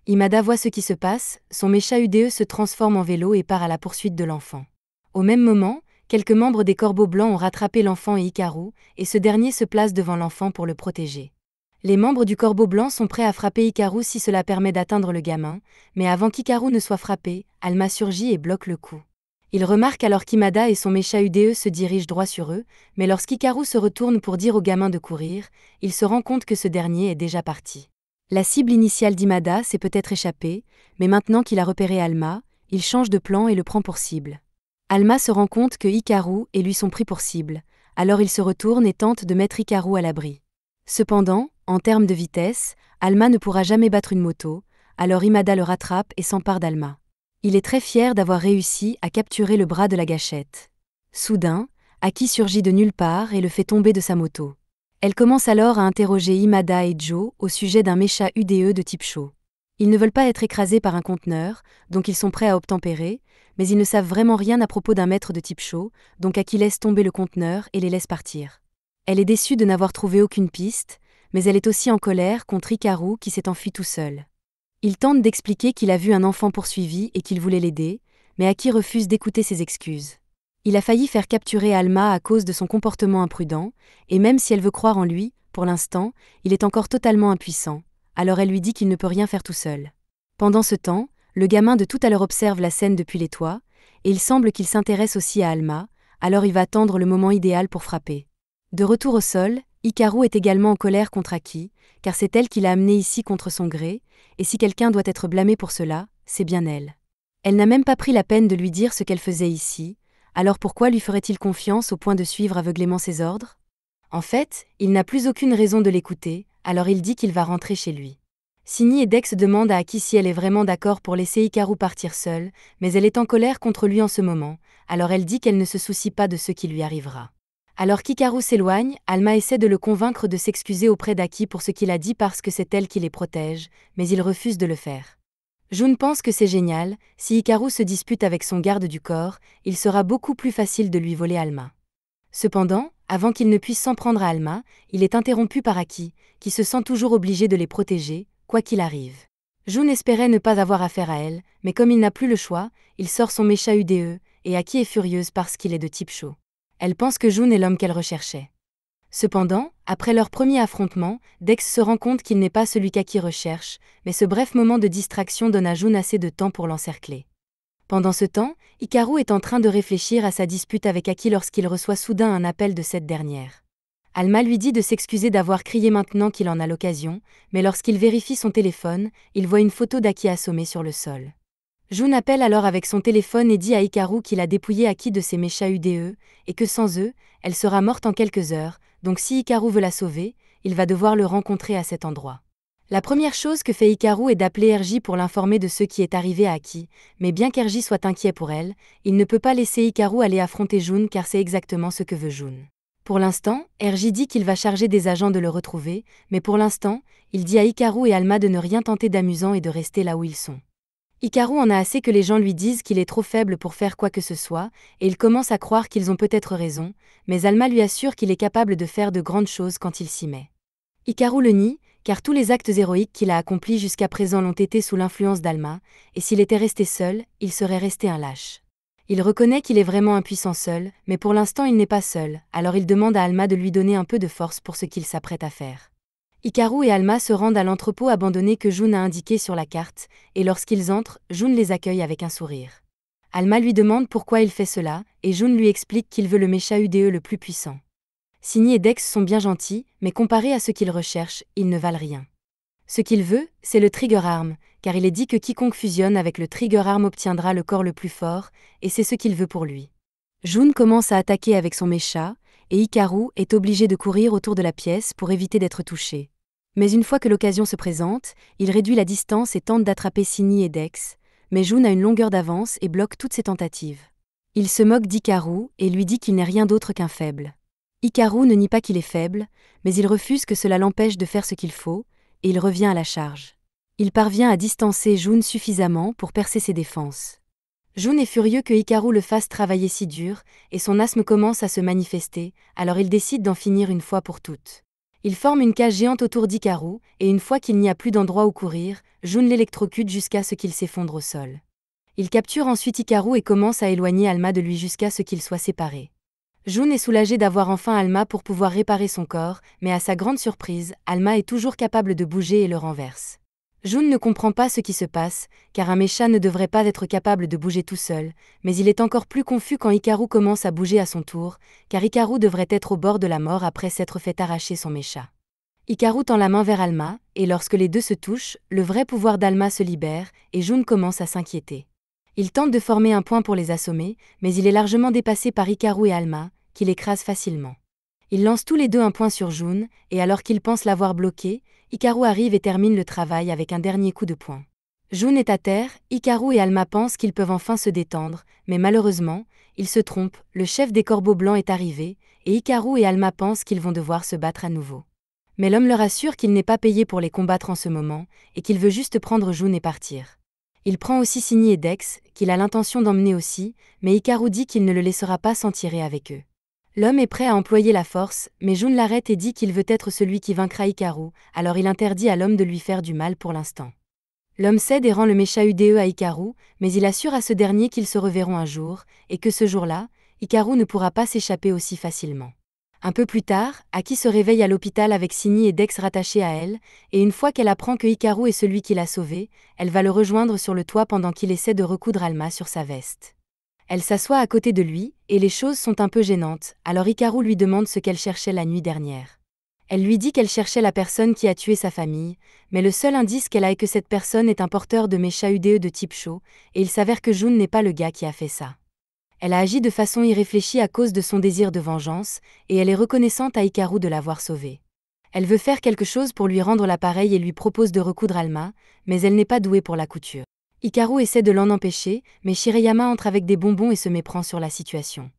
Imada voit ce qui se passe, son mecha UDE se transforme en vélo et part à la poursuite de l'enfant. Au même moment, quelques membres des corbeaux blancs ont rattrapé l'enfant et Hikaru, et ce dernier se place devant l'enfant pour le protéger. Les membres du corbeau blanc sont prêts à frapper Hikaru si cela permet d'atteindre le gamin, mais avant qu'Hikaru ne soit frappé, Alma surgit et bloque le coup. Ils remarquent alors qu'Imada et son mecha UDE se dirigent droit sur eux, mais lorsqu'Hikaru se retourne pour dire au gamin de courir, il se rend compte que ce dernier est déjà parti. La cible initiale d'Imada s'est peut-être échappée, mais maintenant qu'il a repéré Alma, il change de plan et le prend pour cible. Alma se rend compte que Hikaru et lui sont pris pour cible, alors il se retourne et tente de mettre Hikaru à l'abri. Cependant, en termes de vitesse, Alma ne pourra jamais battre une moto, alors Imada le rattrape et s'empare d'Alma. Il est très fier d'avoir réussi à capturer le bras de la gâchette. Soudain, Aki surgit de nulle part et le fait tomber de sa moto. Elle commence alors à interroger Imada et Joe au sujet d'un mecha UDE de type Sho. Ils ne veulent pas être écrasés par un conteneur, donc ils sont prêts à obtempérer, mais ils ne savent vraiment rien à propos d'un maître de type Sho, donc Aki laisse tomber le conteneur et les laisse partir. Elle est déçue de n'avoir trouvé aucune piste, mais elle est aussi en colère contre Hikaru qui s'est enfui tout seul. Il tente d'expliquer qu'il a vu un enfant poursuivi et qu'il voulait l'aider, mais Aki refuse d'écouter ses excuses. Il a failli faire capturer Alma à cause de son comportement imprudent, et même si elle veut croire en lui, pour l'instant, il est encore totalement impuissant, alors elle lui dit qu'il ne peut rien faire tout seul. Pendant ce temps, le gamin de tout à l'heure observe la scène depuis les toits, et il semble qu'il s'intéresse aussi à Alma, alors il va attendre le moment idéal pour frapper. De retour au sol, Hikaru est également en colère contre Aki, car c'est elle qui l'a amené ici contre son gré, et si quelqu'un doit être blâmé pour cela, c'est bien elle. Elle n'a même pas pris la peine de lui dire ce qu'elle faisait ici, alors pourquoi lui ferait-il confiance au point de suivre aveuglément ses ordres ? En fait, il n'a plus aucune raison de l'écouter, alors il dit qu'il va rentrer chez lui. Sini et Dex demandent à Aki si elle est vraiment d'accord pour laisser Hikaru partir seule, mais elle est en colère contre lui en ce moment, alors elle dit qu'elle ne se soucie pas de ce qui lui arrivera. Alors qu'Hikaru s'éloigne, Alma essaie de le convaincre de s'excuser auprès d'Aki pour ce qu'il a dit parce que c'est elle qui les protège, mais il refuse de le faire. Jun pense que c'est génial, si Hikaru se dispute avec son garde du corps, il sera beaucoup plus facile de lui voler Alma. Cependant, avant qu'il ne puisse s'en prendre à Alma, il est interrompu par Aki, qui se sent toujours obligé de les protéger, quoi qu'il arrive. Jun espérait ne pas avoir affaire à elle, mais comme il n'a plus le choix, il sort son mecha UDE, et Aki est furieuse parce qu'il est de type Sho. Elle pense que Jun est l'homme qu'elle recherchait. Cependant, après leur premier affrontement, Dex se rend compte qu'il n'est pas celui qu'Aki recherche, mais ce bref moment de distraction donne à Jun assez de temps pour l'encercler. Pendant ce temps, Hikaru est en train de réfléchir à sa dispute avec Aki lorsqu'il reçoit soudain un appel de cette dernière. Alma lui dit de s'excuser d'avoir crié maintenant qu'il en a l'occasion, mais lorsqu'il vérifie son téléphone, il voit une photo d'Aki assommé sur le sol. Jun appelle alors avec son téléphone et dit à Hikaru qu'il a dépouillé Aki de ses mechas UDE, et que sans eux, elle sera morte en quelques heures, donc si Hikaru veut la sauver, il va devoir le rencontrer à cet endroit. La première chose que fait Hikaru est d'appeler Erji pour l'informer de ce qui est arrivé à Aki, mais bien qu'Erji soit inquiet pour elle, il ne peut pas laisser Hikaru aller affronter Jun car c'est exactement ce que veut Jun. Pour l'instant, Erji dit qu'il va charger des agents de le retrouver, mais pour l'instant, il dit à Hikaru et Alma de ne rien tenter d'amusant et de rester là où ils sont. Hikaru en a assez que les gens lui disent qu'il est trop faible pour faire quoi que ce soit, et il commence à croire qu'ils ont peut-être raison, mais Alma lui assure qu'il est capable de faire de grandes choses quand il s'y met. Hikaru le nie, car tous les actes héroïques qu'il a accomplis jusqu'à présent l'ont été sous l'influence d'Alma, et s'il était resté seul, il serait resté un lâche. Il reconnaît qu'il est vraiment impuissant seul, mais pour l'instant il n'est pas seul, alors il demande à Alma de lui donner un peu de force pour ce qu'il s'apprête à faire. Hikaru et Alma se rendent à l'entrepôt abandonné que Jun a indiqué sur la carte, et lorsqu'ils entrent, Jun les accueille avec un sourire. Alma lui demande pourquoi il fait cela, et Jun lui explique qu'il veut le mecha UDE le plus puissant. Signy et Dex sont bien gentils, mais comparé à ce qu'ils recherchent, ils ne valent rien. Ce qu'il veut, c'est le Trigger Arm, car il est dit que quiconque fusionne avec le Trigger Arm obtiendra le corps le plus fort, et c'est ce qu'il veut pour lui. Jun commence à attaquer avec son mecha, et Hikaru est obligé de courir autour de la pièce pour éviter d'être touché. Mais une fois que l'occasion se présente, il réduit la distance et tente d'attraper Signy et Dex, mais Jun a une longueur d'avance et bloque toutes ses tentatives. Il se moque d'Hikaru et lui dit qu'il n'est rien d'autre qu'un faible. Hikaru ne nie pas qu'il est faible, mais il refuse que cela l'empêche de faire ce qu'il faut, et il revient à la charge. Il parvient à distancer Jun suffisamment pour percer ses défenses. Jun est furieux que Hikaru le fasse travailler si dur, et son asthme commence à se manifester, alors il décide d'en finir une fois pour toutes. Il forme une cage géante autour d'Hikaru, et une fois qu'il n'y a plus d'endroit où courir, Jun l'électrocute jusqu'à ce qu'il s'effondre au sol. Il capture ensuite Hikaru et commence à éloigner Alma de lui jusqu'à ce qu'ils soient séparés. Jun est soulagé d'avoir enfin Alma pour pouvoir réparer son corps, mais à sa grande surprise, Alma est toujours capable de bouger et le renverse. Jun ne comprend pas ce qui se passe, car un mecha ne devrait pas être capable de bouger tout seul, mais il est encore plus confus quand Hikaru commence à bouger à son tour, car Hikaru devrait être au bord de la mort après s'être fait arracher son mecha. Hikaru tend la main vers Alma, et lorsque les deux se touchent, le vrai pouvoir d'Alma se libère, et Jun commence à s'inquiéter. Il tente de former un point pour les assommer, mais il est largement dépassé par Hikaru et Alma, qui l'écrasent facilement. Ils lancent tous les deux un point sur Jun, et alors qu'ils pensent l'avoir bloqué, Hikaru arrive et termine le travail avec un dernier coup de poing. Jun est à terre, Hikaru et Alma pensent qu'ils peuvent enfin se détendre, mais malheureusement, ils se trompent, le chef des Corbeaux Blancs est arrivé, et Hikaru et Alma pensent qu'ils vont devoir se battre à nouveau. Mais l'homme leur assure qu'il n'est pas payé pour les combattre en ce moment, et qu'il veut juste prendre Jun et partir. Il prend aussi Signy et Dex, qu'il a l'intention d'emmener aussi, mais Hikaru dit qu'il ne le laissera pas s'en tirer avec eux. L'homme est prêt à employer la force, mais Jun l'arrête et dit qu'il veut être celui qui vaincra Hikaru, alors il interdit à l'homme de lui faire du mal pour l'instant. L'homme cède et rend le mecha UDE à Hikaru, mais il assure à ce dernier qu'ils se reverront un jour, et que ce jour-là, Hikaru ne pourra pas s'échapper aussi facilement. Un peu plus tard, Aki se réveille à l'hôpital avec Signy et Dex rattachés à elle, et une fois qu'elle apprend que Hikaru est celui qui l'a sauvé, elle va le rejoindre sur le toit pendant qu'il essaie de recoudre Alma sur sa veste. Elle s'assoit à côté de lui, et les choses sont un peu gênantes, alors Hikaru lui demande ce qu'elle cherchait la nuit dernière. Elle lui dit qu'elle cherchait la personne qui a tué sa famille, mais le seul indice qu'elle a est que cette personne est un porteur de mecha UDE de type chaud, et il s'avère que Jun n'est pas le gars qui a fait ça. Elle a agi de façon irréfléchie à cause de son désir de vengeance, et elle est reconnaissante à Hikaru de l'avoir sauvée. Elle veut faire quelque chose pour lui rendre l'appareil et lui propose de recoudre Alma, mais elle n'est pas douée pour la couture. Hikaru essaie de l'en empêcher, mais Shirayama entre avec des bonbons et se méprend sur la situation.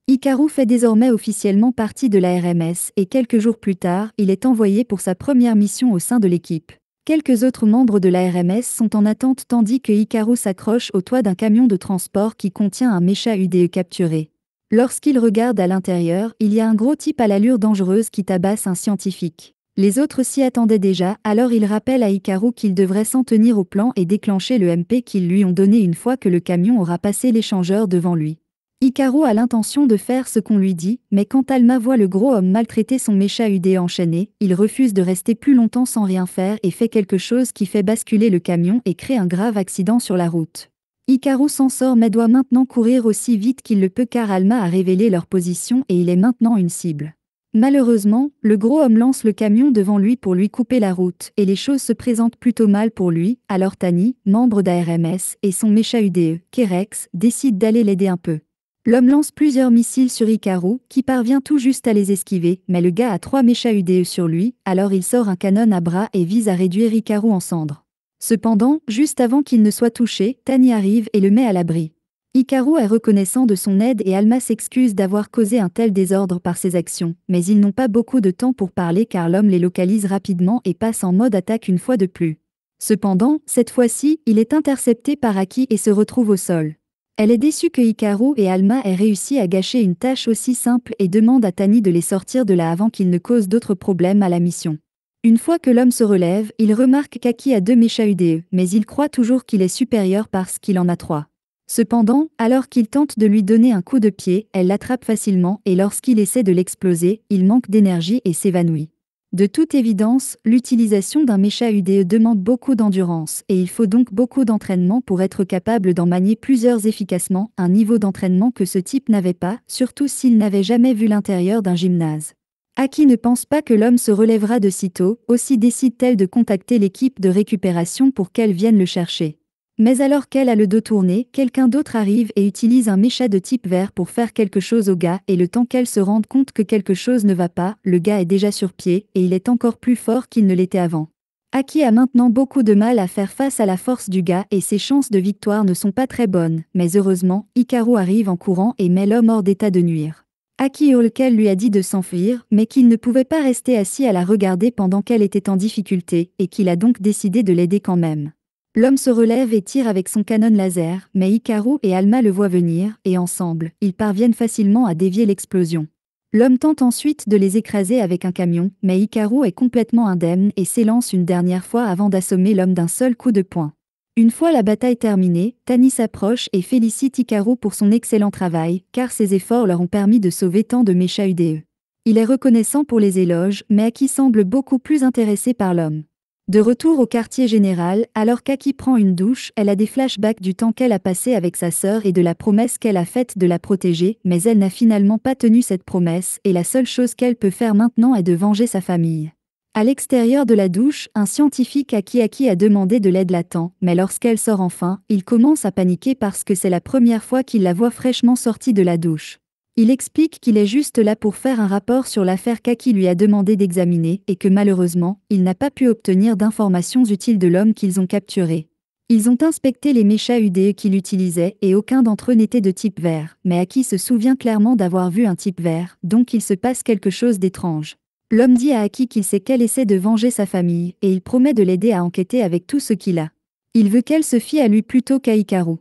Hikaru fait désormais officiellement partie de la RMS et quelques jours plus tard, il est envoyé pour sa première mission au sein de l'équipe. Quelques autres membres de la RMS sont en attente tandis que Hikaru s'accroche au toit d'un camion de transport qui contient un mecha UDE capturé. Lorsqu'il regarde à l'intérieur, il y a un gros type à l'allure dangereuse qui tabasse un scientifique. Les autres s'y attendaient déjà, alors il rappelle à Hikaru qu'il devrait s'en tenir au plan et déclencher le MP qu'ils lui ont donné une fois que le camion aura passé l'échangeur devant lui. Hikaru a l'intention de faire ce qu'on lui dit, mais quand Alma voit le gros homme maltraiter son mecha UDE enchaîné, il refuse de rester plus longtemps sans rien faire et fait quelque chose qui fait basculer le camion et crée un grave accident sur la route. Hikaru s'en sort mais doit maintenant courir aussi vite qu'il le peut car Alma a révélé leur position et il est maintenant une cible. Malheureusement, le gros homme lance le camion devant lui pour lui couper la route, et les choses se présentent plutôt mal pour lui, alors Tani, membre d'ARMS, et son mécha UDE, Kerex, décident d'aller l'aider un peu. L'homme lance plusieurs missiles sur Hikaru, qui parvient tout juste à les esquiver, mais le gars a 3 mécha UDE sur lui, alors il sort un canon à bras et vise à réduire Hikaru en cendres. Cependant, juste avant qu'il ne soit touché, Tani arrive et le met à l'abri. Hikaru est reconnaissant de son aide et Alma s'excuse d'avoir causé un tel désordre par ses actions, mais ils n'ont pas beaucoup de temps pour parler car l'homme les localise rapidement et passe en mode attaque une fois de plus. Cependant, cette fois-ci, il est intercepté par Aki et se retrouve au sol. Elle est déçue que Hikaru et Alma aient réussi à gâcher une tâche aussi simple et demande à Tani de les sortir de là avant qu'ils ne causent d'autres problèmes à la mission. Une fois que l'homme se relève, il remarque qu'Aki a 2 mécha UDE, mais il croit toujours qu'il est supérieur parce qu'il en a 3. Cependant, alors qu'il tente de lui donner un coup de pied, elle l'attrape facilement et lorsqu'il essaie de l'exploser, il manque d'énergie et s'évanouit. De toute évidence, l'utilisation d'un mécha UDE demande beaucoup d'endurance et il faut donc beaucoup d'entraînement pour être capable d'en manier plusieurs efficacement, un niveau d'entraînement que ce type n'avait pas, surtout s'il n'avait jamais vu l'intérieur d'un gymnase. Aki ne pense pas que l'homme se relèvera de sitôt, aussi décide-t-elle de contacter l'équipe de récupération pour qu'elle vienne le chercher. Mais alors qu'elle a le dos tourné, quelqu'un d'autre arrive et utilise un mécha de type vert pour faire quelque chose au gars et le temps qu'elle se rende compte que quelque chose ne va pas, le gars est déjà sur pied et il est encore plus fort qu'il ne l'était avant. Aki a maintenant beaucoup de mal à faire face à la force du gars et ses chances de victoire ne sont pas très bonnes, mais heureusement, Hikaru arrive en courant et met l'homme hors d'état de nuire. Aki hurle qu'elle lui a dit de s'enfuir, mais qu'il ne pouvait pas rester assis à la regarder pendant qu'elle était en difficulté et qu'il a donc décidé de l'aider quand même. L'homme se relève et tire avec son canon laser, mais Hikaru et Alma le voient venir, et ensemble, ils parviennent facilement à dévier l'explosion. L'homme tente ensuite de les écraser avec un camion, mais Hikaru est complètement indemne et s'élance une dernière fois avant d'assommer l'homme d'un seul coup de poing. Une fois la bataille terminée, Tani s'approche et félicite Hikaru pour son excellent travail, car ses efforts leur ont permis de sauver tant de mécha UDE. Il est reconnaissant pour les éloges, mais Aki semble beaucoup plus intéressé par l'homme. De retour au quartier général, alors qu'Aki prend une douche, elle a des flashbacks du temps qu'elle a passé avec sa sœur et de la promesse qu'elle a faite de la protéger, mais elle n'a finalement pas tenu cette promesse et la seule chose qu'elle peut faire maintenant est de venger sa famille. À l'extérieur de la douche, un scientifique à qui Aki a demandé de l'aide l'attend, mais lorsqu'elle sort enfin, il commence à paniquer parce que c'est la première fois qu'il la voit fraîchement sortie de la douche. Il explique qu'il est juste là pour faire un rapport sur l'affaire qu'Aki lui a demandé d'examiner et que malheureusement, il n'a pas pu obtenir d'informations utiles de l'homme qu'ils ont capturé. Ils ont inspecté les mécha UDE qu'il utilisait et aucun d'entre eux n'était de type vert, mais Aki se souvient clairement d'avoir vu un type vert, donc il se passe quelque chose d'étrange. L'homme dit à Aki qu'il sait qu'elle essaie de venger sa famille et il promet de l'aider à enquêter avec tout ce qu'il a. Il veut qu'elle se fie à lui plutôt qu'à Hikaru.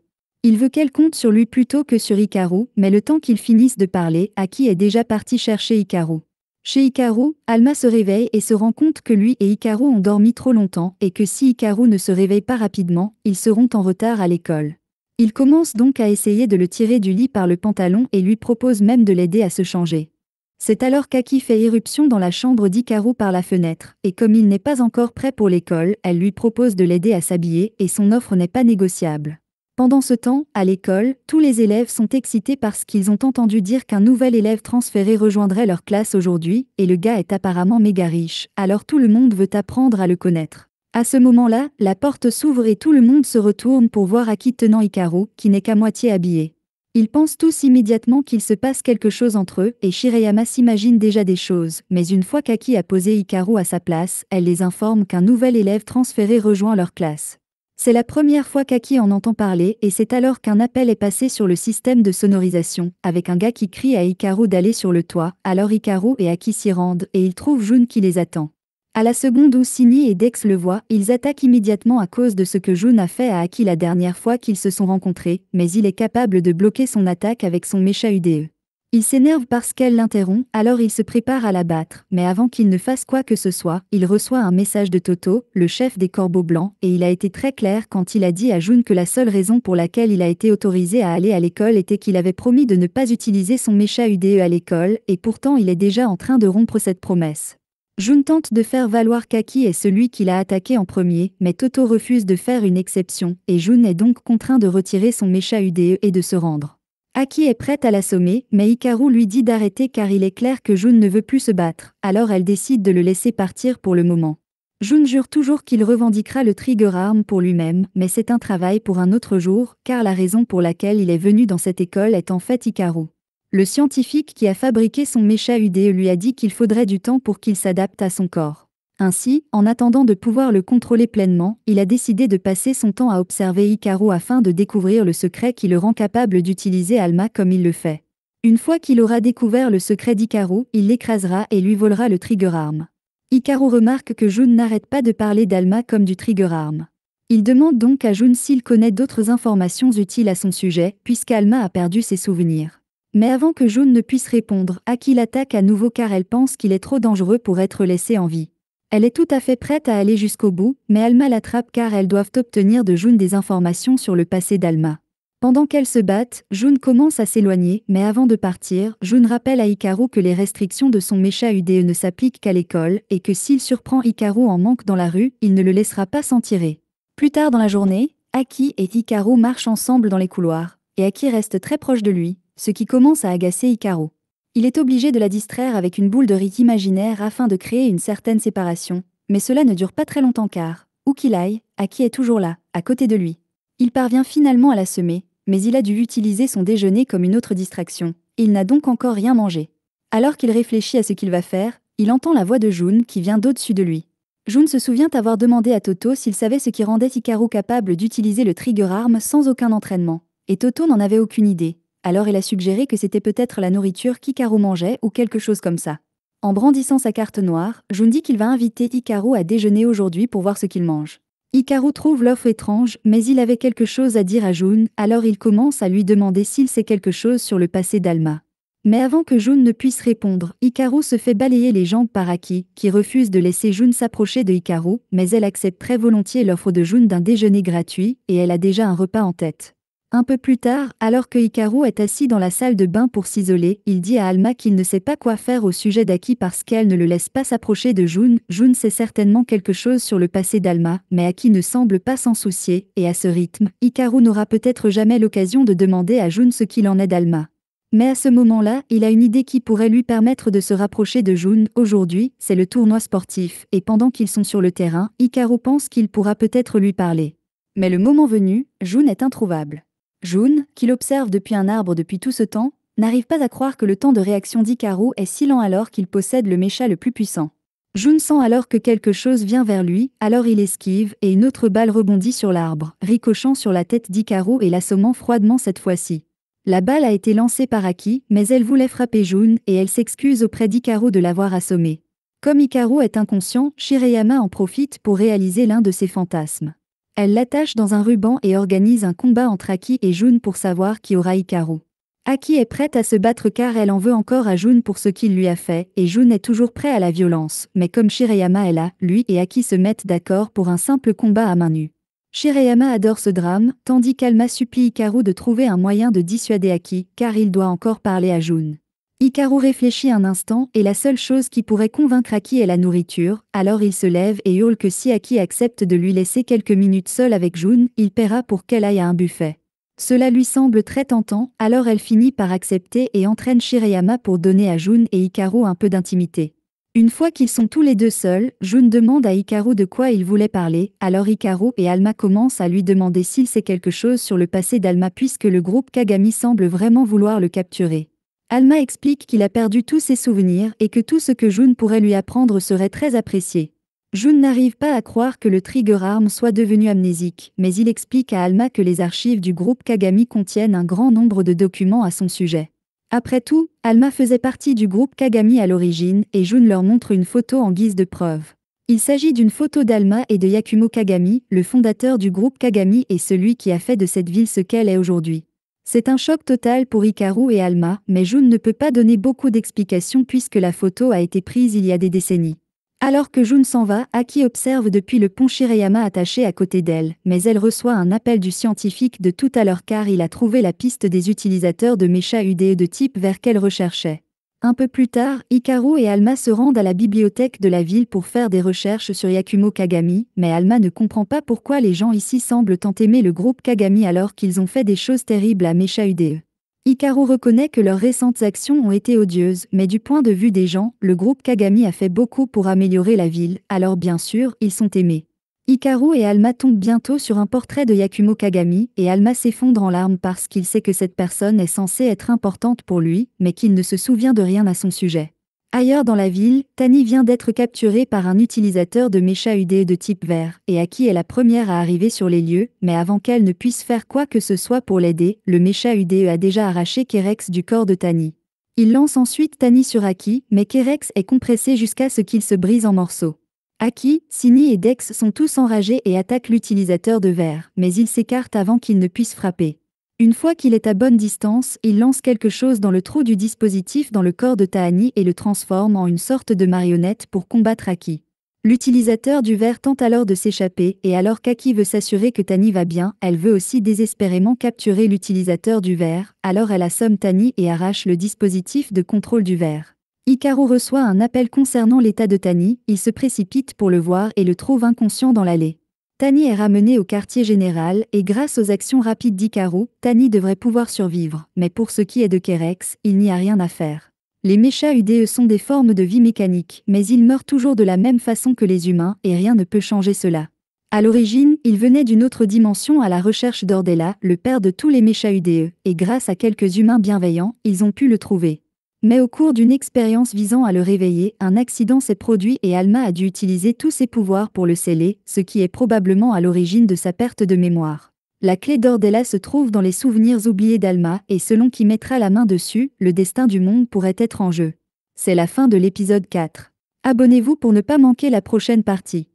Il veut qu'elle compte sur lui plutôt que sur Hikaru, mais le temps qu'ils finissent de parler, Aki est déjà parti chercher Hikaru. Chez Hikaru, Alma se réveille et se rend compte que lui et Hikaru ont dormi trop longtemps et que si Hikaru ne se réveille pas rapidement, ils seront en retard à l'école. Il commence donc à essayer de le tirer du lit par le pantalon et lui propose même de l'aider à se changer. C'est alors qu'Aki fait irruption dans la chambre d'Hikaru par la fenêtre, et comme il n'est pas encore prêt pour l'école, elle lui propose de l'aider à s'habiller et son offre n'est pas négociable. Pendant ce temps, à l'école, tous les élèves sont excités parce qu'ils ont entendu dire qu'un nouvel élève transféré rejoindrait leur classe aujourd'hui, et le gars est apparemment méga riche, alors tout le monde veut apprendre à le connaître. À ce moment-là, la porte s'ouvre et tout le monde se retourne pour voir Aki tenant Hikaru, qui n'est qu'à moitié habillé. Ils pensent tous immédiatement qu'il se passe quelque chose entre eux, et Shirayama s'imagine déjà des choses, mais une fois qu'Aki a posé Hikaru à sa place, elle les informe qu'un nouvel élève transféré rejoint leur classe. C'est la première fois qu'Aki en entend parler et c'est alors qu'un appel est passé sur le système de sonorisation, avec un gars qui crie à Hikaru d'aller sur le toit, alors Hikaru et Aki s'y rendent et ils trouvent Jun qui les attend. À la seconde où Sini et Dex le voient, ils attaquent immédiatement à cause de ce que Jun a fait à Aki la dernière fois qu'ils se sont rencontrés, mais il est capable de bloquer son attaque avec son mécha UDE. Il s'énerve parce qu'elle l'interrompt, alors il se prépare à la battre, mais avant qu'il ne fasse quoi que ce soit, il reçoit un message de Toto, le chef des Corbeaux Blancs, et il a été très clair quand il a dit à Jun que la seule raison pour laquelle il a été autorisé à aller à l'école était qu'il avait promis de ne pas utiliser son mécha UDE à l'école, et pourtant il est déjà en train de rompre cette promesse. Jun tente de faire valoir qu'Aki est celui qui l'a attaqué en premier, mais Toto refuse de faire une exception, et Jun est donc contraint de retirer son mécha UDE et de se rendre. Aki est prête à l'assommer, mais Hikaru lui dit d'arrêter car il est clair que Jun ne veut plus se battre, alors elle décide de le laisser partir pour le moment. Jun jure toujours qu'il revendiquera le Trigger Arm pour lui-même, mais c'est un travail pour un autre jour, car la raison pour laquelle il est venu dans cette école est en fait Hikaru. Le scientifique qui a fabriqué son mecha UDE lui a dit qu'il faudrait du temps pour qu'il s'adapte à son corps. Ainsi, en attendant de pouvoir le contrôler pleinement, il a décidé de passer son temps à observer Hikaru afin de découvrir le secret qui le rend capable d'utiliser Alma comme il le fait. Une fois qu'il aura découvert le secret d'Hikaru, il l'écrasera et lui volera le Trigger Arm. Hikaru remarque que Jun n'arrête pas de parler d'Alma comme du Trigger Arm. Il demande donc à Jun s'il connaît d'autres informations utiles à son sujet, puisqu'Alma a perdu ses souvenirs. Mais avant que Jun ne puisse répondre, Aki l'attaque à nouveau car elle pense qu'il est trop dangereux pour être laissé en vie. Elle est tout à fait prête à aller jusqu'au bout, mais Alma l'attrape car elles doivent obtenir de Jun des informations sur le passé d'Alma. Pendant qu'elles se battent, Jun commence à s'éloigner, mais avant de partir, Jun rappelle à Hikaru que les restrictions de son mecha UDE ne s'appliquent qu'à l'école, et que s'il surprend Hikaru en manque dans la rue, il ne le laissera pas s'en tirer. Plus tard dans la journée, Aki et Hikaru marchent ensemble dans les couloirs, et Aki reste très proche de lui, ce qui commence à agacer Hikaru. Il est obligé de la distraire avec une boule de riz imaginaire afin de créer une certaine séparation, mais cela ne dure pas très longtemps car, où qu'il aille, Aki est toujours là, à côté de lui. Il parvient finalement à la semer, mais il a dû utiliser son déjeuner comme une autre distraction, et il n'a donc encore rien mangé. Alors qu'il réfléchit à ce qu'il va faire, il entend la voix de Jun qui vient d'au-dessus de lui. Jun se souvient avoir demandé à Toto s'il savait ce qui rendait Hikaru capable d'utiliser le Trigger Arm sans aucun entraînement, et Toto n'en avait aucune idée. Alors il a suggéré que c'était peut-être la nourriture qu'Hikaru mangeait ou quelque chose comme ça. En brandissant sa carte noire, Jun dit qu'il va inviter Hikaru à déjeuner aujourd'hui pour voir ce qu'il mange. Hikaru trouve l'offre étrange, mais il avait quelque chose à dire à Jun, alors il commence à lui demander s'il sait quelque chose sur le passé d'Alma. Mais avant que Jun ne puisse répondre, Hikaru se fait balayer les jambes par Aki, qui refuse de laisser Jun s'approcher de Hikaru, mais elle accepte très volontiers l'offre de Jun d'un déjeuner gratuit, et elle a déjà un repas en tête. Un peu plus tard, alors que Hikaru est assis dans la salle de bain pour s'isoler, il dit à Alma qu'il ne sait pas quoi faire au sujet d'Aki parce qu'elle ne le laisse pas s'approcher de Jun. Jun sait certainement quelque chose sur le passé d'Alma, mais Aki ne semble pas s'en soucier, et à ce rythme, Hikaru n'aura peut-être jamais l'occasion de demander à Jun ce qu'il en est d'Alma. Mais à ce moment-là, il a une idée qui pourrait lui permettre de se rapprocher de Jun. Aujourd'hui, c'est le tournoi sportif, et pendant qu'ils sont sur le terrain, Hikaru pense qu'il pourra peut-être lui parler. Mais le moment venu, Jun est introuvable. Jun, qui l'observe depuis un arbre depuis tout ce temps, n'arrive pas à croire que le temps de réaction d'Hikaru est si lent alors qu'il possède le mecha le plus puissant. Jun sent alors que quelque chose vient vers lui, alors il esquive et une autre balle rebondit sur l'arbre, ricochant sur la tête d'Hikaru et l'assommant froidement cette fois-ci. La balle a été lancée par Aki, mais elle voulait frapper Jun et elle s'excuse auprès d'Hikaru de l'avoir assommé. Comme Hikaru est inconscient, Shirayama en profite pour réaliser l'un de ses fantasmes. Elle l'attache dans un ruban et organise un combat entre Aki et Jun pour savoir qui aura Hikaru. Aki est prête à se battre car elle en veut encore à Jun pour ce qu'il lui a fait, et Jun est toujours prêt à la violence, mais comme Shirayama est là, lui et Aki se mettent d'accord pour un simple combat à main nue. Shirayama adore ce drame, tandis qu'Alma supplie Hikaru de trouver un moyen de dissuader Aki, car il doit encore parler à Jun. Hikaru réfléchit un instant et la seule chose qui pourrait convaincre Aki est la nourriture, alors il se lève et hurle que si Aki accepte de lui laisser quelques minutes seule avec Jun, il paiera pour qu'elle aille à un buffet. Cela lui semble très tentant, alors elle finit par accepter et entraîne Shirayama pour donner à Jun et Hikaru un peu d'intimité. Une fois qu'ils sont tous les deux seuls, Jun demande à Hikaru de quoi il voulait parler, alors Hikaru et Alma commencent à lui demander s'il sait quelque chose sur le passé d'Alma puisque le groupe Kagami semble vraiment vouloir le capturer. Alma explique qu'il a perdu tous ses souvenirs et que tout ce que Jun pourrait lui apprendre serait très apprécié. Jun n'arrive pas à croire que le Trigger Arm soit devenu amnésique, mais il explique à Alma que les archives du groupe Kagami contiennent un grand nombre de documents à son sujet. Après tout, Alma faisait partie du groupe Kagami à l'origine et Jun leur montre une photo en guise de preuve. Il s'agit d'une photo d'Alma et de Yakumo Kagami, le fondateur du groupe Kagami et celui qui a fait de cette ville ce qu'elle est aujourd'hui. C'est un choc total pour Hikaru et Alma, mais Jun ne peut pas donner beaucoup d'explications puisque la photo a été prise il y a des décennies. Alors que Jun s'en va, Aki observe depuis le pont Shirayama attaché à côté d'elle, mais elle reçoit un appel du scientifique de tout à l'heure car il a trouvé la piste des utilisateurs de mecha UDE de type vers qu'elle recherchait. Un peu plus tard, Hikaru et Alma se rendent à la bibliothèque de la ville pour faire des recherches sur Yakumo Kagami, mais Alma ne comprend pas pourquoi les gens ici semblent tant aimer le groupe Kagami alors qu'ils ont fait des choses terribles à mecha UDE. Hikaru reconnaît que leurs récentes actions ont été odieuses, mais du point de vue des gens, le groupe Kagami a fait beaucoup pour améliorer la ville, alors bien sûr, ils sont aimés. Hikaru et Alma tombent bientôt sur un portrait de Yakumo Kagami, et Alma s'effondre en larmes parce qu'il sait que cette personne est censée être importante pour lui, mais qu'il ne se souvient de rien à son sujet. Ailleurs dans la ville, Tani vient d'être capturée par un utilisateur de mecha UDE de type vert, et Aki est la première à arriver sur les lieux, mais avant qu'elle ne puisse faire quoi que ce soit pour l'aider, le mecha UDE a déjà arraché Kerex du corps de Tani. Il lance ensuite Tani sur Aki, mais Kerex est compressé jusqu'à ce qu'il se brise en morceaux. Aki, Sini et Dex sont tous enragés et attaquent l'utilisateur de verre, mais il s'écarte avant qu'il ne puisse frapper. Une fois qu'il est à bonne distance, il lance quelque chose dans le trou du dispositif dans le corps de Tahani et le transforme en une sorte de marionnette pour combattre Aki. L'utilisateur du verre tente alors de s'échapper et alors qu'Aki veut s'assurer que Tani va bien, elle veut aussi désespérément capturer l'utilisateur du verre, alors elle assomme Tani et arrache le dispositif de contrôle du verre. Hikaru reçoit un appel concernant l'état de Tani, il se précipite pour le voir et le trouve inconscient dans l'allée. Tani est ramené au quartier général et grâce aux actions rapides d'Hikaru, Tani devrait pouvoir survivre, mais pour ce qui est de Kerex, il n'y a rien à faire. Les mechas UDE sont des formes de vie mécanique, mais ils meurent toujours de la même façon que les humains et rien ne peut changer cela. À l'origine, ils venaient d'une autre dimension à la recherche d'Ordella, le père de tous les mechas UDE, et grâce à quelques humains bienveillants, ils ont pu le trouver. Mais au cours d'une expérience visant à le réveiller, un accident s'est produit et Alma a dû utiliser tous ses pouvoirs pour le sceller, ce qui est probablement à l'origine de sa perte de mémoire. La clé d'Ordella se trouve dans les souvenirs oubliés d'Alma et selon qui mettra la main dessus, le destin du monde pourrait être en jeu. C'est la fin de l'épisode 4. Abonnez-vous pour ne pas manquer la prochaine partie.